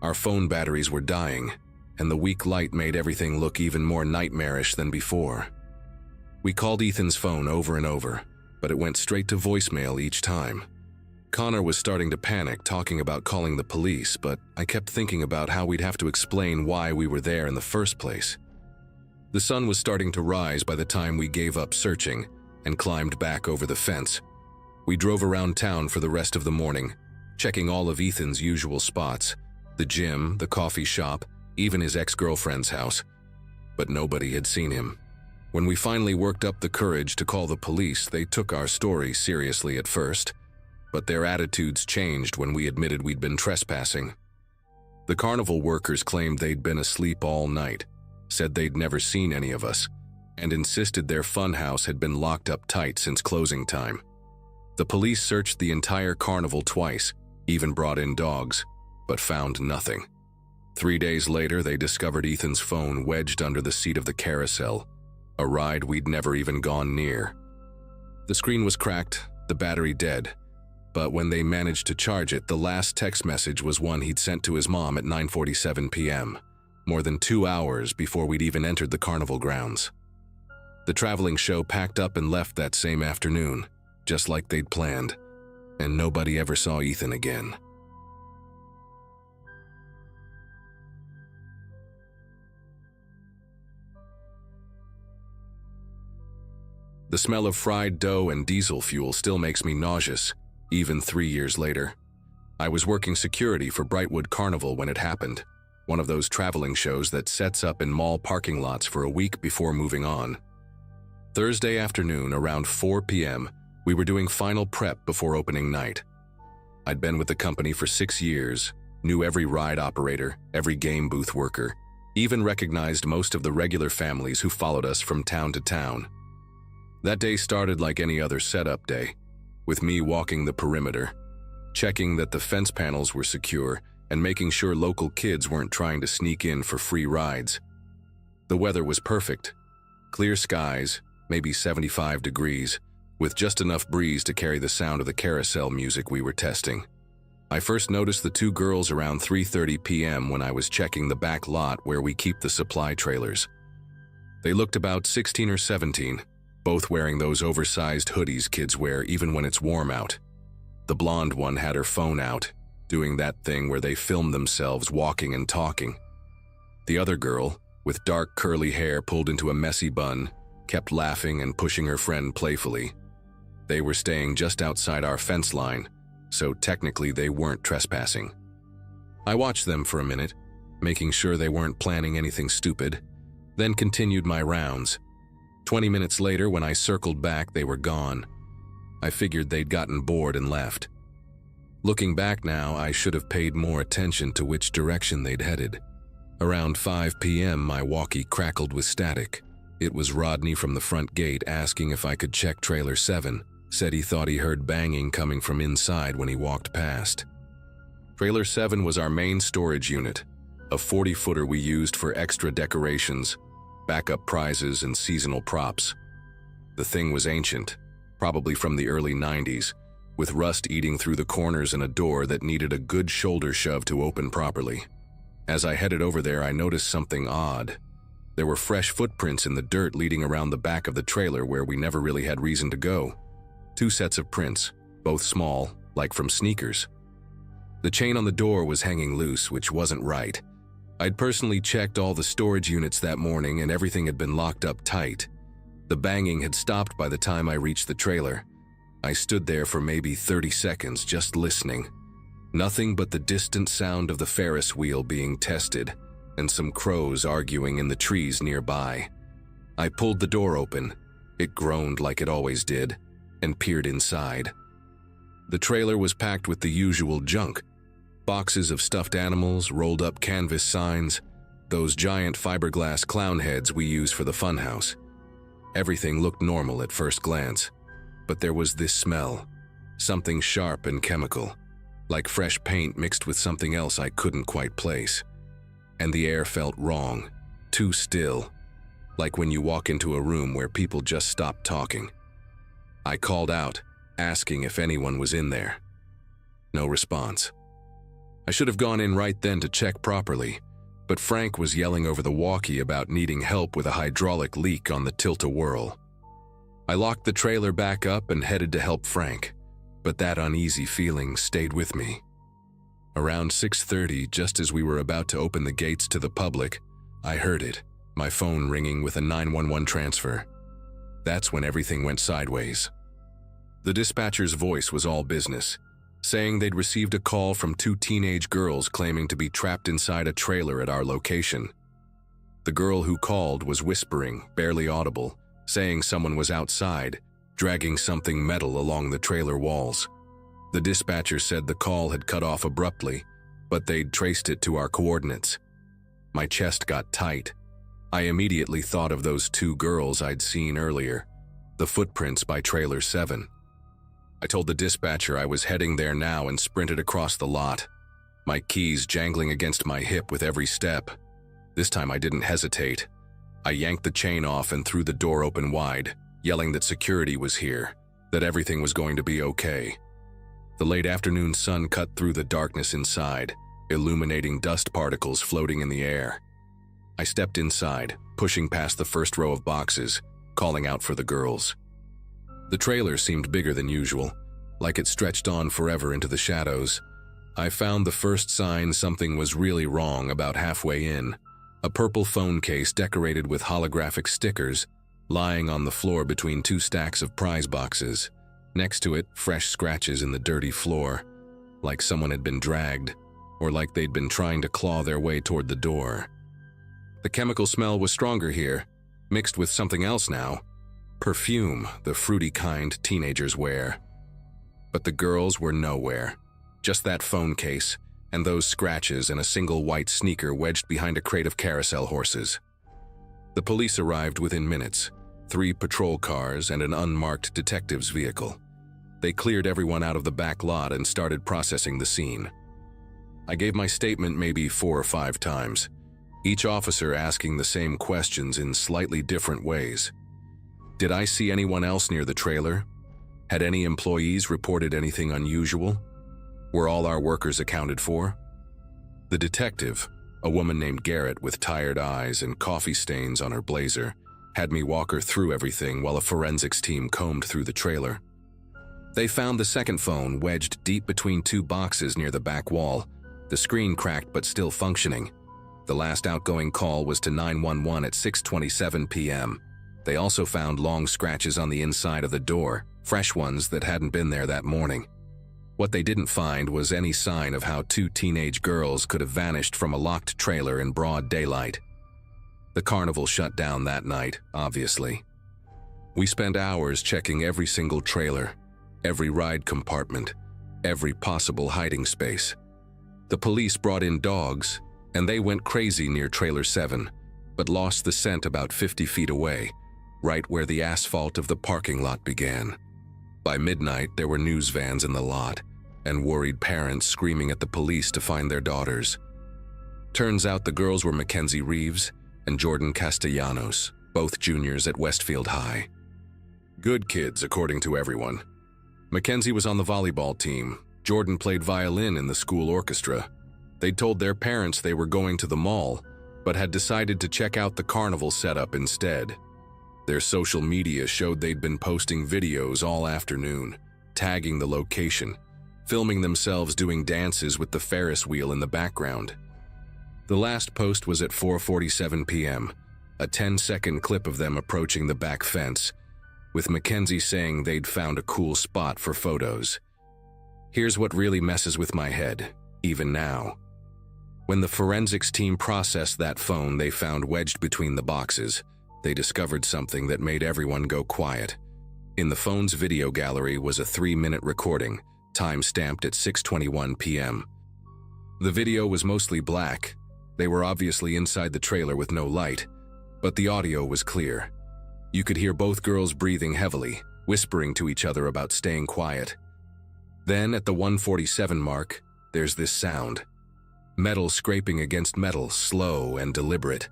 Our phone batteries were dying, and the weak light made everything look even more nightmarish than before. We called Ethan's phone over and over, but it went straight to voicemail each time. Connor was starting to panic, talking about calling the police, but I kept thinking about how we'd have to explain why we were there in the first place. The sun was starting to rise by the time we gave up searching and climbed back over the fence. We drove around town for the rest of the morning, checking all of Ethan's usual spots, the gym, the coffee shop, even his ex-girlfriend's house, but nobody had seen him. When we finally worked up the courage to call the police, they took our story seriously at first, but their attitudes changed when we admitted we'd been trespassing. The carnival workers claimed they'd been asleep all night, said they'd never seen any of us, and insisted their funhouse had been locked up tight since closing time. The police searched the entire carnival twice, even brought in dogs, but found nothing. 3 days later, they discovered Ethan's phone wedged under the seat of the carousel, a ride we'd never even gone near. The screen was cracked, the battery dead, but when they managed to charge it, the last text message was one he'd sent to his mom at 9:47 p.m., more than 2 hours before we'd even entered the carnival grounds. The traveling show packed up and left that same afternoon, just like they'd planned, and nobody ever saw Ethan again. The smell of fried dough and diesel fuel still makes me nauseous, even 3 years later. I was working security for Brightwood Carnival when it happened, one of those traveling shows that sets up in mall parking lots for a week before moving on. Thursday afternoon, around 4 p.m., we were doing final prep before opening night. I'd been with the company for 6 years, knew every ride operator, every game booth worker, even recognized most of the regular families who followed us from town to town. That day started like any other setup day, with me walking the perimeter, checking that the fence panels were secure and making sure local kids weren't trying to sneak in for free rides. The weather was perfect. Clear skies, maybe 75 degrees, with just enough breeze to carry the sound of the carousel music we were testing. I first noticed the two girls around 3:30 p.m. when I was checking the back lot where we keep the supply trailers. They looked about 16 or 17, both wearing those oversized hoodies kids wear even when it's warm out. The blonde one had her phone out, doing that thing where they film themselves walking and talking. The other girl, with dark curly hair pulled into a messy bun, kept laughing and pushing her friend playfully. They were staying just outside our fence line, so technically they weren't trespassing. I watched them for a minute, making sure they weren't planning anything stupid, then continued my rounds. 20 minutes later, when I circled back, they were gone. I figured they'd gotten bored and left. Looking back now, I should have paid more attention to which direction they'd headed. Around 5 p.m., my walkie crackled with static. It was Rodney from the front gate asking if I could check Trailer 7, said he thought he heard banging coming from inside when he walked past. Trailer 7 was our main storage unit, a 40-footer we used for extra decorations, backup prizes, and seasonal props. The thing was ancient, probably from the early 90s, with rust eating through the corners and a door that needed a good shoulder shove to open properly. As I headed over there, I noticed something odd. There were fresh footprints in the dirt leading around the back of the trailer where we never really had reason to go. 2 sets of prints, both small, like from sneakers. The chain on the door was hanging loose, which wasn't right. I'd personally checked all the storage units that morning and everything had been locked up tight. The banging had stopped by the time I reached the trailer. I stood there for maybe 30 seconds just listening. Nothing but the distant sound of the Ferris wheel being tested and some crows arguing in the trees nearby. I pulled the door open. It groaned like it always did, and peered inside. The trailer was packed with the usual junk. Boxes of stuffed animals, rolled up canvas signs, those giant fiberglass clown heads we use for the funhouse. Everything looked normal at first glance, but there was this smell, something sharp and chemical, like fresh paint mixed with something else I couldn't quite place. And the air felt wrong, too still, like when you walk into a room where people just stop talking. I called out, asking if anyone was in there. No response. I should have gone in right then to check properly, but Frank was yelling over the walkie about needing help with a hydraulic leak on the tilt-a-whirl. I locked the trailer back up and headed to help Frank, but that uneasy feeling stayed with me. Around 6:30, just as we were about to open the gates to the public, I heard it, my phone ringing with a 911 transfer. That's when everything went sideways. The dispatcher's voice was all business, saying they'd received a call from 2 teenage girls claiming to be trapped inside a trailer at our location. The girl who called was whispering, barely audible, saying someone was outside, dragging something metal along the trailer walls. The dispatcher said the call had cut off abruptly, but they'd traced it to our coordinates. My chest got tight. I immediately thought of those 2 girls I'd seen earlier, the footprints by Trailer 7. I told the dispatcher I was heading there now and sprinted across the lot, my keys jangling against my hip with every step. This time I didn't hesitate. I yanked the chain off and threw the door open wide, yelling that security was here, that everything was going to be okay. The late afternoon sun cut through the darkness inside, illuminating dust particles floating in the air. I stepped inside, pushing past the first row of boxes, calling out for the girls. The trailer seemed bigger than usual, like it stretched on forever into the shadows. I found the first sign something was really wrong about halfway in, a purple phone case decorated with holographic stickers, lying on the floor between 2 stacks of prize boxes. Next to it, fresh scratches in the dirty floor, like someone had been dragged, or like they'd been trying to claw their way toward the door. The chemical smell was stronger here, mixed with something else now. Perfume, the fruity kind teenagers wear. But the girls were nowhere. Just that phone case, and those scratches and a single white sneaker wedged behind a crate of carousel horses. The police arrived within minutes, 3 patrol cars and an unmarked detective's vehicle. They cleared everyone out of the back lot and started processing the scene. I gave my statement maybe 4 or 5 times, each officer asking the same questions in slightly different ways. Did I see anyone else near the trailer? Had any employees reported anything unusual? Were all our workers accounted for? The detective, a woman named Garrett with tired eyes and coffee stains on her blazer, had me walk her through everything while a forensics team combed through the trailer. They found the second phone wedged deep between 2 boxes near the back wall, the screen cracked but still functioning. The last outgoing call was to 911 at 6:27 p.m. They also found long scratches on the inside of the door, fresh ones that hadn't been there that morning. What they didn't find was any sign of how 2 teenage girls could have vanished from a locked trailer in broad daylight. The carnival shut down that night, obviously. We spent hours checking every single trailer, every ride compartment, every possible hiding space. The police brought in dogs, and they went crazy near Trailer 7, but lost the scent about 50 feet away, right where the asphalt of the parking lot began. By midnight, there were news vans in the lot, and worried parents screaming at the police to find their daughters. Turns out the girls were Mackenzie Reeves and Jordan Castellanos, both juniors at Westfield High. Good kids, according to everyone. Mackenzie was on the volleyball team. Jordan played violin in the school orchestra. They'd told their parents they were going to the mall, but had decided to check out the carnival setup instead. Their social media showed they'd been posting videos all afternoon, tagging the location, filming themselves doing dances with the Ferris wheel in the background. The last post was at 4:47 p.m., a 10-second clip of them approaching the back fence, with Mackenzie saying they'd found a cool spot for photos. Here's what really messes with my head, even now. When the forensics team processed that phone they found wedged between the boxes, they discovered something that made everyone go quiet. In the phone's video gallery was a 3-minute recording, time-stamped at 6:21 p.m. The video was mostly black. They were obviously inside the trailer with no light, but the audio was clear. You could hear both girls breathing heavily, whispering to each other about staying quiet. Then, at the 1:47 mark, there's this sound. Metal scraping against metal, slow and deliberate,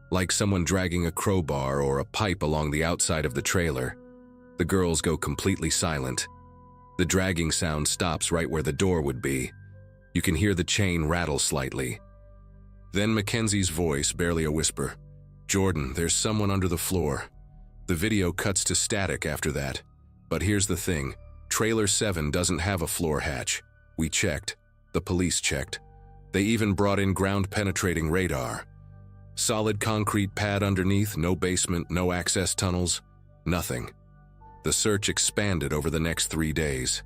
like someone dragging a crowbar or a pipe along the outside of the trailer. The girls go completely silent. The dragging sound stops right where the door would be. You can hear the chain rattle slightly. Then Mackenzie's voice, barely a whisper. "Jordan, there's someone under the floor." The video cuts to static after that. But here's the thing. Trailer 7 doesn't have a floor hatch. We checked. The police checked. They even brought in ground-penetrating radar. Solid concrete pad underneath, no basement, no access tunnels, nothing. The search expanded over the next 3 days.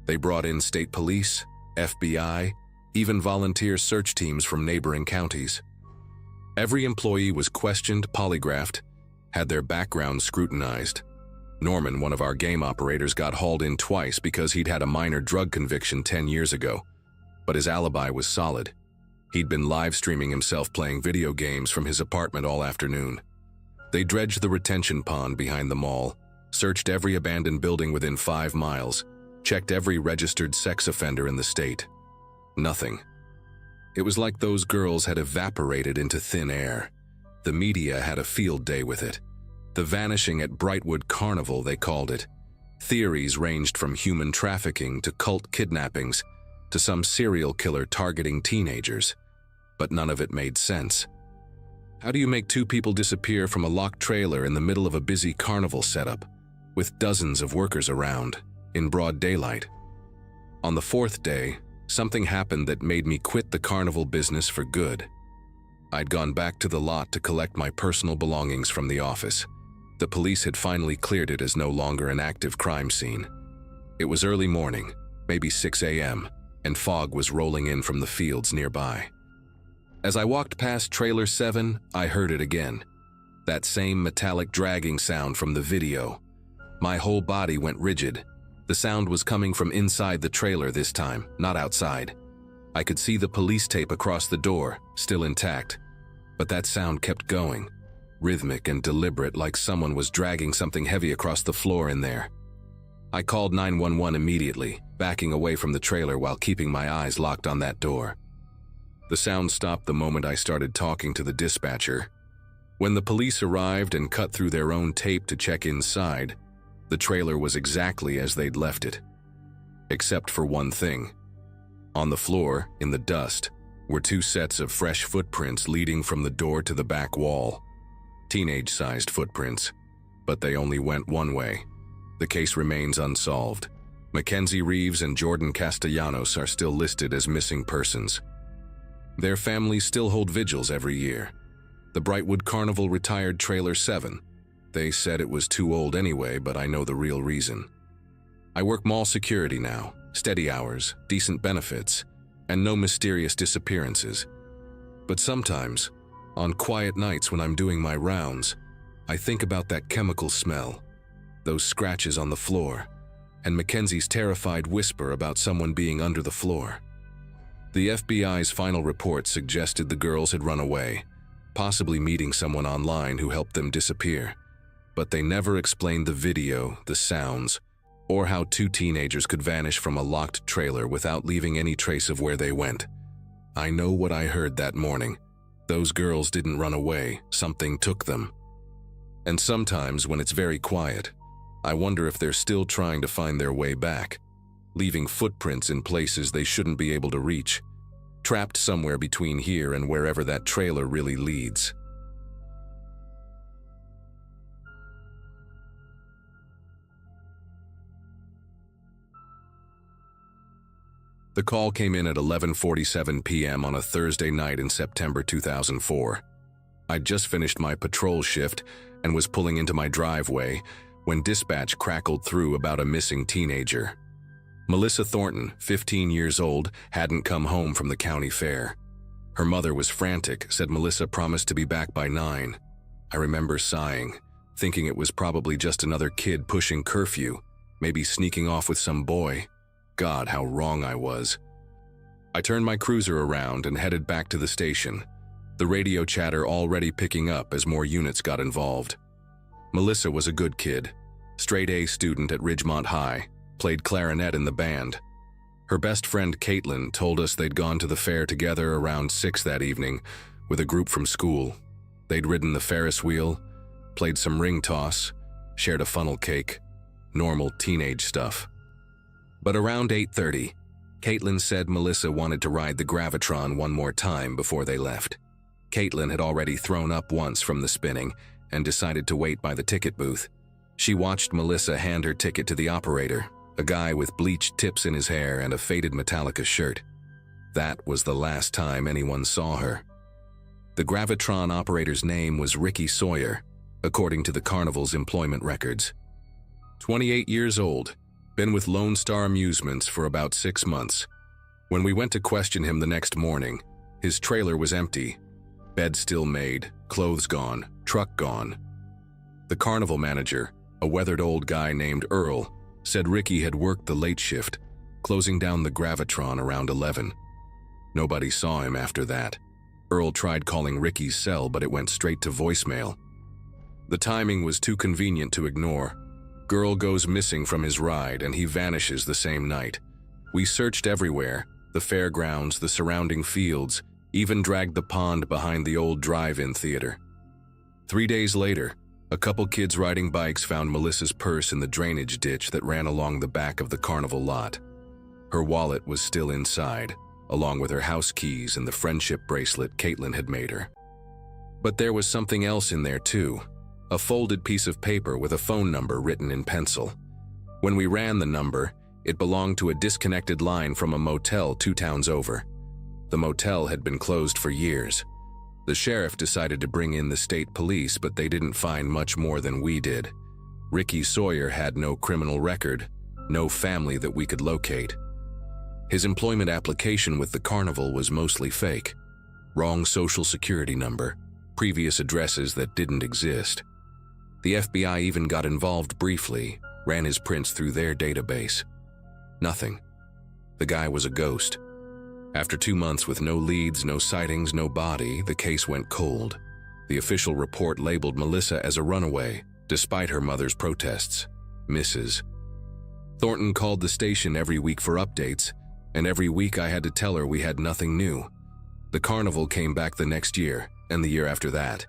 They brought in state police, FBI, even volunteer search teams from neighboring counties. Every employee was questioned, polygraphed, had their background scrutinized. Norman, one of our game operators, got hauled in twice because he'd had a minor drug conviction 10 years ago. But his alibi was solid. He'd been live streaming himself playing video games from his apartment all afternoon. They dredged the retention pond behind the mall, searched every abandoned building within 5 miles, checked every registered sex offender in the state. Nothing. It was like those girls had evaporated into thin air. The media had a field day with it. The vanishing at Brightwood Carnival, they called it. Theories ranged from human trafficking to cult kidnappings to some serial killer targeting teenagers. But none of it made sense. How do you make 2 people disappear from a locked trailer in the middle of a busy carnival setup, with dozens of workers around, in broad daylight? On the 4th day, something happened that made me quit the carnival business for good. I'd gone back to the lot to collect my personal belongings from the office. The police had finally cleared it as no longer an active crime scene. It was early morning, maybe 6 a.m., and fog was rolling in from the fields nearby. As I walked past Trailer 7, I heard it again. That same metallic dragging sound from the video. My whole body went rigid. The sound was coming from inside the trailer this time, not outside. I could see the police tape across the door, still intact. But that sound kept going, rhythmic and deliberate, like someone was dragging something heavy across the floor in there. I called 911 immediately, backing away from the trailer while keeping my eyes locked on that door. The sound stopped the moment I started talking to the dispatcher. When the police arrived and cut through their own tape to check inside, the trailer was exactly as they'd left it. Except for one thing. On the floor, in the dust, were 2 sets of fresh footprints leading from the door to the back wall. Teenage-sized footprints, but they only went one way. The case remains unsolved. Mackenzie Reeves and Jordan Castellanos are still listed as missing persons. Their families still hold vigils every year. The Brightwood Carnival retired Trailer 7. They said it was too old anyway, but I know the real reason. I work mall security now, steady hours, decent benefits, and no mysterious disappearances. But sometimes, on quiet nights when I'm doing my rounds, I think about that chemical smell, those scratches on the floor, and Mackenzie's terrified whisper about someone being under the floor. The FBI's final report suggested the girls had run away, possibly meeting someone online who helped them disappear. But they never explained the video, the sounds, or how 2 teenagers could vanish from a locked trailer without leaving any trace of where they went. I know what I heard that morning. Those girls didn't run away, something took them. And sometimes when it's very quiet, I wonder if they're still trying to find their way back, leaving footprints in places they shouldn't be able to reach, trapped somewhere between here and wherever that trailer really leads. The call came in at 11:47 p.m. on a Thursday night in September 2004. I'd just finished my patrol shift and was pulling into my driveway when dispatch crackled through about a missing teenager. Melissa Thornton, 15 years old, hadn't come home from the county fair. Her mother was frantic, said Melissa promised to be back by 9. I remember sighing, thinking it was probably just another kid pushing curfew, maybe sneaking off with some boy. God, how wrong I was. I turned my cruiser around and headed back to the station, the radio chatter already picking up as more units got involved. Melissa was a good kid, straight-A student at Ridgemont High, played clarinet in the band. Her best friend Caitlin told us they'd gone to the fair together around 6 that evening with a group from school. They'd ridden the Ferris wheel, played some ring toss, shared a funnel cake, normal teenage stuff. But around 8:30, Caitlin said Melissa wanted to ride the Gravitron one more time before they left. Caitlin had already thrown up once from the spinning and decided to wait by the ticket booth. She watched Melissa hand her ticket to the operator, a guy with bleached tips in his hair and a faded Metallica shirt. That was the last time anyone saw her. The Gravitron operator's name was Ricky Sawyer, according to the Carnival's employment records. 28 years old, been with Lone Star Amusements for about 6 months. When we went to question him the next morning, his trailer was empty. Bed still made, clothes gone, truck gone. The Carnival manager, a weathered old guy named Earl, said Ricky had worked the late shift, closing down the Gravitron around 11. Nobody saw him after that. Earl tried calling Ricky's cell, but it went straight to voicemail. The timing was too convenient to ignore. Girl goes missing from his ride and he vanishes the same night. We searched everywhere, the fairgrounds, the surrounding fields, even dragged the pond behind the old drive-in theater. 3 days later, a couple kids riding bikes found Melissa's purse in the drainage ditch that ran along the back of the Carnival lot. Her wallet was still inside, along with her house keys and the friendship bracelet Caitlin had made her. But there was something else in there too. A folded piece of paper with a phone number written in pencil. When we ran the number, it belonged to a disconnected line from a motel 2 towns over. The motel had been closed for years. The sheriff decided to bring in the state police, but they didn't find much more than we did. Ricky Sawyer had no criminal record, no family that we could locate. His employment application with the Carnival was mostly fake. Wrong social security number, previous addresses that didn't exist. The FBI even got involved briefly, ran his prints through their database. Nothing. The guy was a ghost. After 2 months with no leads, no sightings, no body, the case went cold. The official report labeled Melissa as a runaway, despite her mother's protests. Mrs. Thornton called the station every week for updates, and every week I had to tell her we had nothing new. The Carnival came back the next year, and the year after that.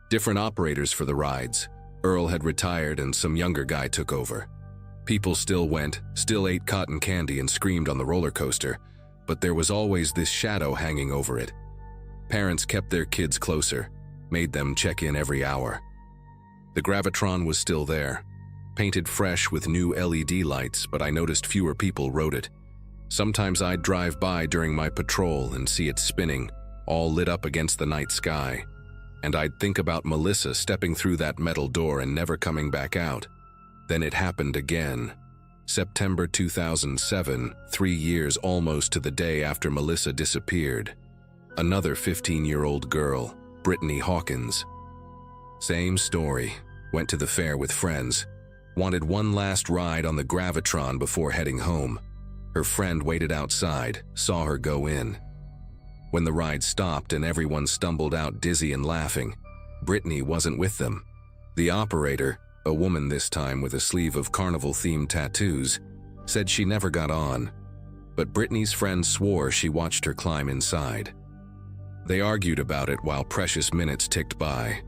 Different operators for the rides. Earl had retired and some younger guy took over. People still went, still ate cotton candy and screamed on the roller coaster, but there was always this shadow hanging over it. Parents kept their kids closer, made them check in every hour. The Gravitron was still there, painted fresh with new LED lights, but I noticed fewer people rode it. Sometimes I'd drive by during my patrol and see it spinning, all lit up against the night sky. And I'd think about Melissa stepping through that metal door and never coming back out. Then it happened again. September 2007, 3 years almost to the day after Melissa disappeared. Another 15-year-old girl, Brittany Hawkins. Same story. Went to the fair with friends. Wanted one last ride on the Gravitron before heading home. Her friend waited outside, saw her go in. When the ride stopped and everyone stumbled out dizzy and laughing, Brittany wasn't with them. The operator, a woman this time with a sleeve of Carnival-themed tattoos, said she never got on. but Brittany's friend swore she watched her climb inside. They argued about it while precious minutes ticked by,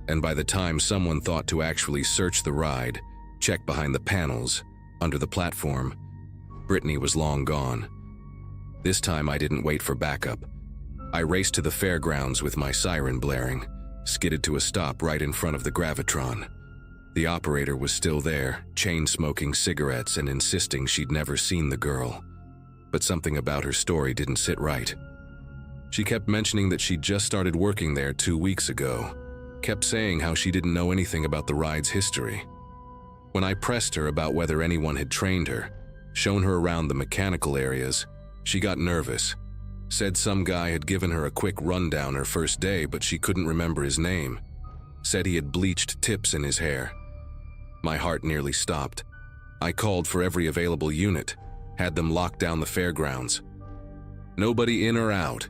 and by the time someone thought to actually search the ride, check behind the panels, under the platform, Brittany was long gone. This time I didn't wait for backup. I raced to the fairgrounds with my siren blaring, skidded to a stop right in front of the Gravitron. The operator was still there, chain-smoking cigarettes and insisting she'd never seen the girl. But something about her story didn't sit right. She kept mentioning that she'd just started working there 2 weeks ago, kept saying how she didn't know anything about the ride's history. When I pressed her about whether anyone had trained her, shown her around the mechanical areas, she got nervous, said some guy had given her a quick rundown her first day but she couldn't remember his name, said he had bleached tips in his hair. My heart nearly stopped. I called for every available unit, had them lock down the fairgrounds. Nobody in or out.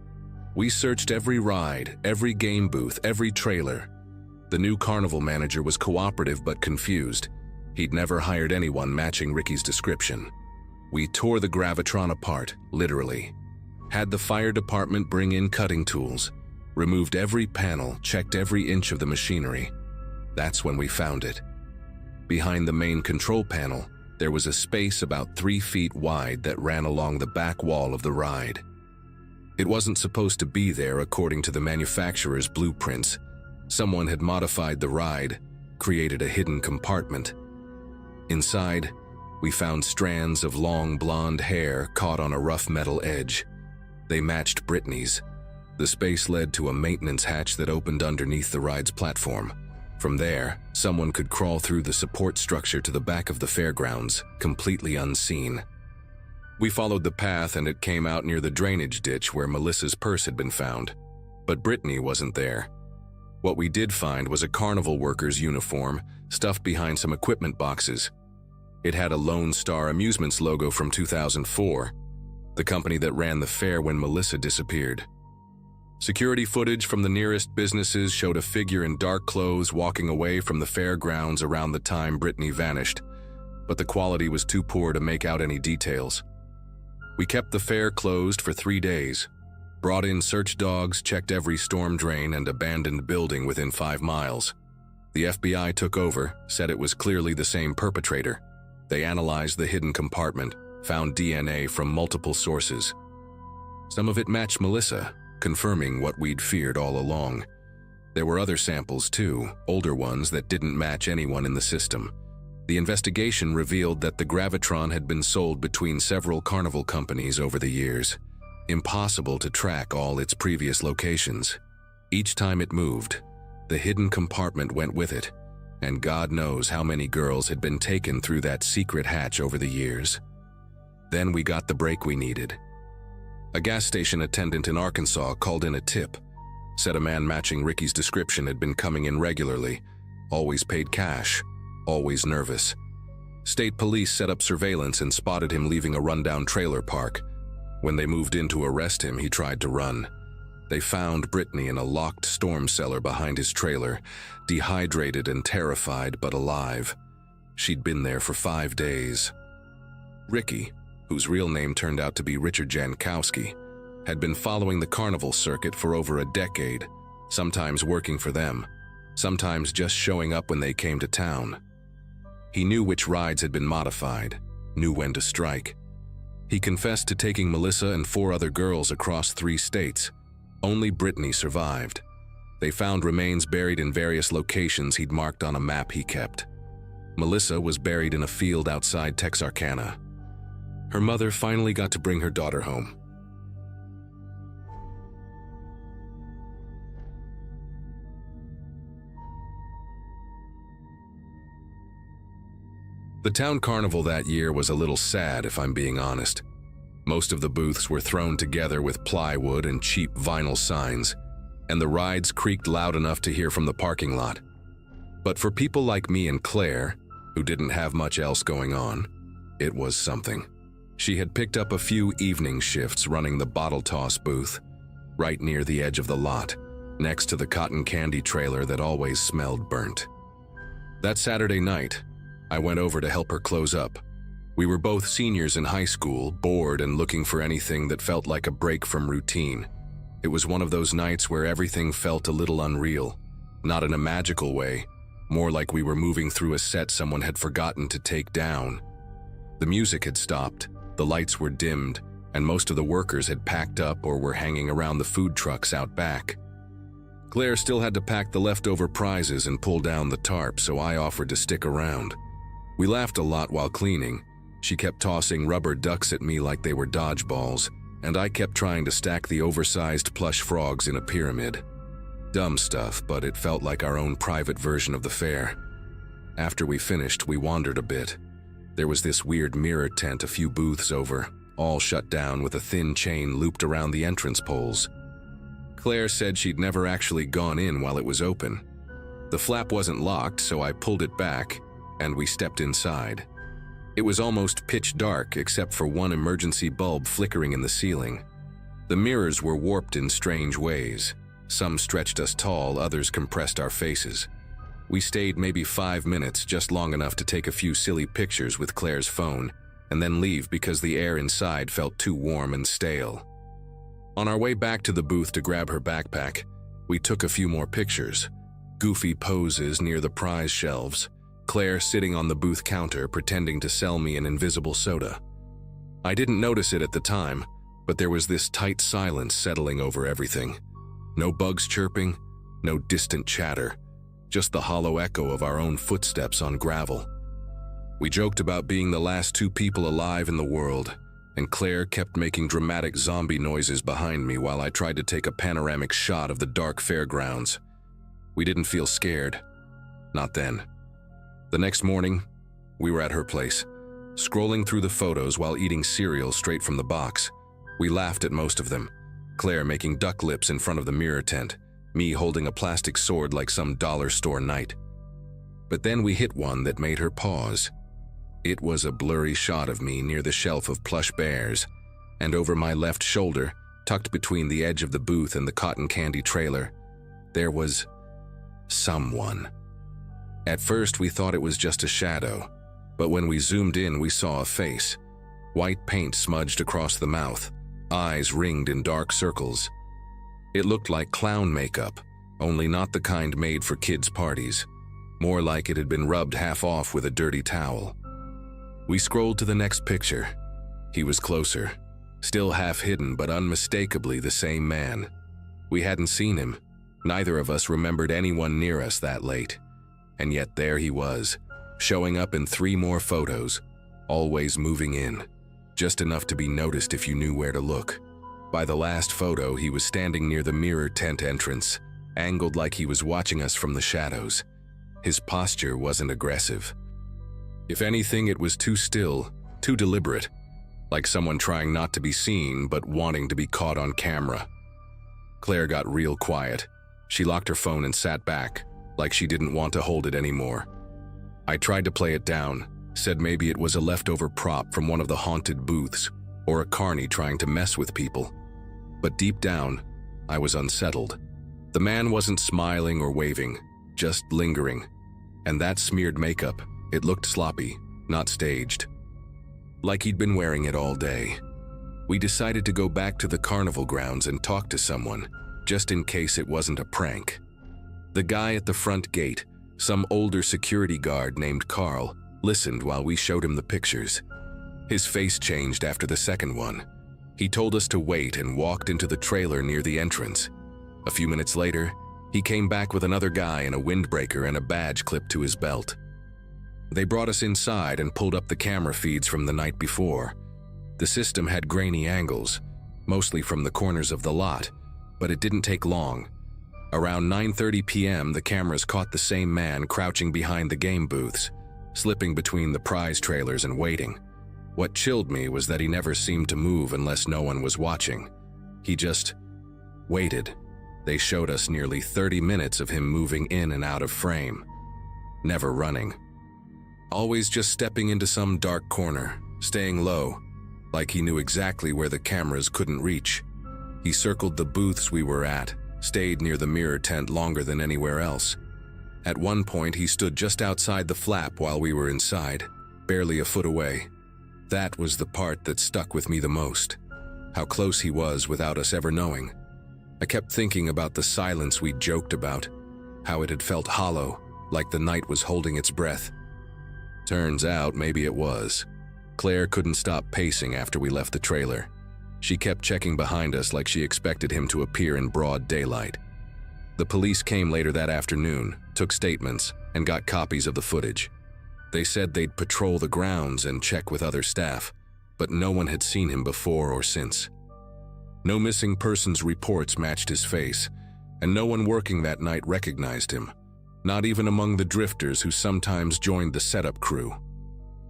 We searched every ride, every game booth, every trailer. The new Carnival manager was cooperative but confused. He'd never hired anyone matching Ricky's description. We tore the Gravitron apart, literally. Had the fire department bring in cutting tools, removed every panel, checked every inch of the machinery. That's when we found it. Behind the main control panel, there was a space about 3 feet wide that ran along the back wall of the ride. It wasn't supposed to be there according to the manufacturer's blueprints. Someone had modified the ride, created a hidden compartment. Inside, we found strands of long blonde hair caught on a rough metal edge. They matched Brittany's. The space led to a maintenance hatch that opened underneath the ride's platform. From there, someone could crawl through the support structure to the back of the fairgrounds, completely unseen. We followed the path and it came out near the drainage ditch where Melissa's purse had been found. But Brittany wasn't there. What we did find was a Carnival worker's uniform stuffed behind some equipment boxes. It had a Lone Star Amusements logo from 2004, the company that ran the fair when Melissa disappeared. Security footage from the nearest businesses showed a figure in dark clothes walking away from the fairgrounds around the time Brittany vanished, but the quality was too poor to make out any details. We kept the fair closed for 3 days, brought in search dogs, checked every storm drain and abandoned building within 5 miles. The FBI took over, said it was clearly the same perpetrator. They analyzed the hidden compartment, found DNA from multiple sources. Some of it matched Melissa, confirming what we'd feared all along. There were other samples too, older ones that didn't match anyone in the system. The investigation revealed that the Gravitron had been sold between several Carnival companies over the years. Impossible to track all its previous locations. Each time it moved, the hidden compartment went with it, and God knows how many girls had been taken through that secret hatch over the years. Then we got the break we needed. A gas station attendant in Arkansas called in a tip, said a man matching Ricky's description had been coming in regularly, always paid cash, always nervous. State police set up surveillance and spotted him leaving a rundown trailer park. When they moved in to arrest him, he tried to run. They found Brittany in a locked storm cellar behind his trailer, dehydrated and terrified but alive. She'd been there for 5 days. Ricky, whose real name turned out to be Richard Jankowski, had been following the Carnival circuit for over a decade, sometimes working for them, sometimes just showing up when they came to town. He knew which rides had been modified, knew when to strike. He confessed to taking Melissa and 4 other girls across 3 states. Only Brittany survived. They found remains buried in various locations he'd marked on a map he kept. Melissa was buried in a field outside Texarkana. Her mother finally got to bring her daughter home. The town carnival that year was a little sad, if I'm being honest. Most of the booths were thrown together with plywood and cheap vinyl signs, and the rides creaked loud enough to hear from the parking lot. But for people like me and Claire, who didn't have much else going on, it was something. She had picked up a few evening shifts running the bottle toss booth, right near the edge of the lot, next to the cotton candy trailer that always smelled burnt. That Saturday night, I went over to help her close up. We were both seniors in high school, bored and looking for anything that felt like a break from routine. It was one of those nights where everything felt a little unreal, not in a magical way, more like we were moving through a set someone had forgotten to take down. The music had stopped, the lights were dimmed, and most of the workers had packed up or were hanging around the food trucks out back. Claire still had to pack the leftover prizes and pull down the tarp, so I offered to stick around. We laughed a lot while cleaning. She kept tossing rubber ducks at me like they were dodgeballs, and I kept trying to stack the oversized plush frogs in a pyramid. Dumb stuff, but it felt like our own private version of the fair. After we finished, we wandered a bit. There was this weird mirror tent a few booths over, all shut down with a thin chain looped around the entrance poles. Claire said she'd never actually gone in while it was open. The flap wasn't locked, so I pulled it back, and we stepped inside. It was almost pitch dark except for one emergency bulb flickering in the ceiling. The mirrors were warped in strange ways. Some stretched us tall, others compressed our faces. We stayed maybe 5 minutes, just long enough to take a few silly pictures with Claire's phone, and then leave because the air inside felt too warm and stale. On our way back to the booth to grab her backpack, we took a few more pictures. Goofy poses near the prize shelves, Claire sitting on the booth counter pretending to sell me an invisible soda. I didn't notice it at the time, but there was this tight silence settling over everything. No bugs chirping, no distant chatter, just the hollow echo of our own footsteps on gravel. We joked about being the last 2 people alive in the world, and Claire kept making dramatic zombie noises behind me while I tried to take a panoramic shot of the dark fairgrounds. We didn't feel scared. Not then. The next morning, we were at her place, scrolling through the photos while eating cereal straight from the box. We laughed at most of them, Claire making duck lips in front of the mirror tent, me holding a plastic sword like some dollar store knight. But then we hit one that made her pause. It was a blurry shot of me near the shelf of plush bears, and over my left shoulder, tucked between the edge of the booth and the cotton candy trailer, there was someone. At first we thought it was just a shadow, but when we zoomed in we saw a face. White paint smudged across the mouth, eyes ringed in dark circles. It looked like clown makeup, only not the kind made for kids' parties. More like it had been rubbed half off with a dirty towel. We scrolled to the next picture. He was closer, still half hidden but unmistakably the same man. We hadn't seen him. Neither of us remembered anyone near us that late. And yet there he was, showing up in 3 more photos, always moving in, just enough to be noticed if you knew where to look. By the last photo, he was standing near the mirror tent entrance, angled like he was watching us from the shadows. His posture wasn't aggressive. If anything, it was too still, too deliberate, like someone trying not to be seen but wanting to be caught on camera. Claire got real quiet. She locked her phone and sat back, like she didn't want to hold it anymore. I tried to play it down, said maybe it was a leftover prop from one of the haunted booths, or a carny trying to mess with people. But deep down, I was unsettled. The man wasn't smiling or waving, just lingering. And that smeared makeup, it looked sloppy, not staged. Like he'd been wearing it all day. We decided to go back to the carnival grounds and talk to someone, just in case it wasn't a prank. The guy at the front gate, some older security guard named Carl, listened while we showed him the pictures. His face changed after the second one. He told us to wait and walked into the trailer near the entrance. A few minutes later, he came back with another guy in a windbreaker and a badge clipped to his belt. They brought us inside and pulled up the camera feeds from the night before. The system had grainy angles, mostly from the corners of the lot, but it didn't take long. Around 9:30 p.m., the cameras caught the same man crouching behind the game booths, slipping between the prize trailers and waiting. What chilled me was that he never seemed to move unless no one was watching. He just waited. They showed us nearly 30 minutes of him moving in and out of frame. Never running. Always just stepping into some dark corner, staying low, like he knew exactly where the cameras couldn't reach. He circled the booths we were at, stayed near the mirror tent longer than anywhere else. At one point, he stood just outside the flap while we were inside, barely a foot away. That was the part that stuck with me the most. How close he was without us ever knowing. I kept thinking about the silence we'd joked about, how it had felt hollow, like the night was holding its breath. Turns out maybe it was. Claire couldn't stop pacing after we left the trailer. She kept checking behind us like she expected him to appear in broad daylight. The police came later that afternoon, took statements, and got copies of the footage. They said they'd patrol the grounds and check with other staff, but no one had seen him before or since. No missing persons reports matched his face, and no one working that night recognized him, not even among the drifters who sometimes joined the setup crew.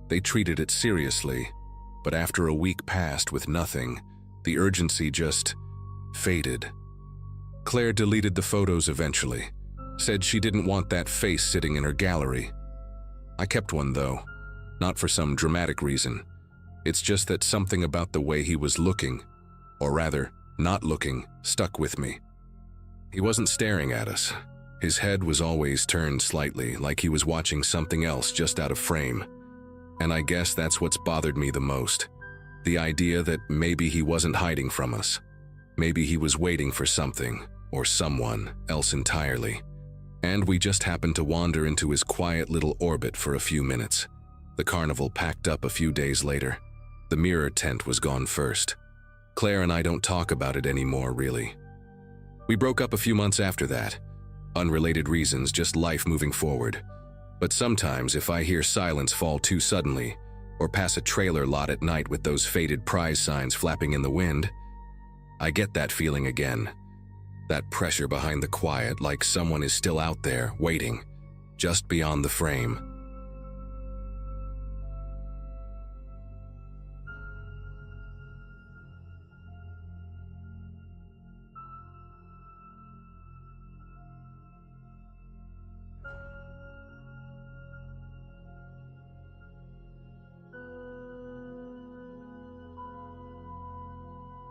They treated it seriously, but after a week passed with nothing, the urgency just faded. Claire deleted the photos eventually, said she didn't want that face sitting in her gallery. I kept one though, not for some dramatic reason. It's just that something about the way he was looking, or rather, not looking, stuck with me. He wasn't staring at us. His head was always turned slightly, like he was watching something else just out of frame. And I guess that's what's bothered me the most. The idea that maybe he wasn't hiding from us. Maybe he was waiting for something, or someone, else entirely. And we just happened to wander into his quiet little orbit for a few minutes. The Carnival packed up a few days later. The mirror tent was gone first. Claire and I don't talk about it anymore, really. We broke up a few months after that. Unrelated reasons, just life moving forward. But sometimes if I hear silence fall too suddenly, or pass a trailer lot at night with those faded prize signs flapping in the wind, I get that feeling again. That pressure behind the quiet, like someone is still out there, waiting, just beyond the frame.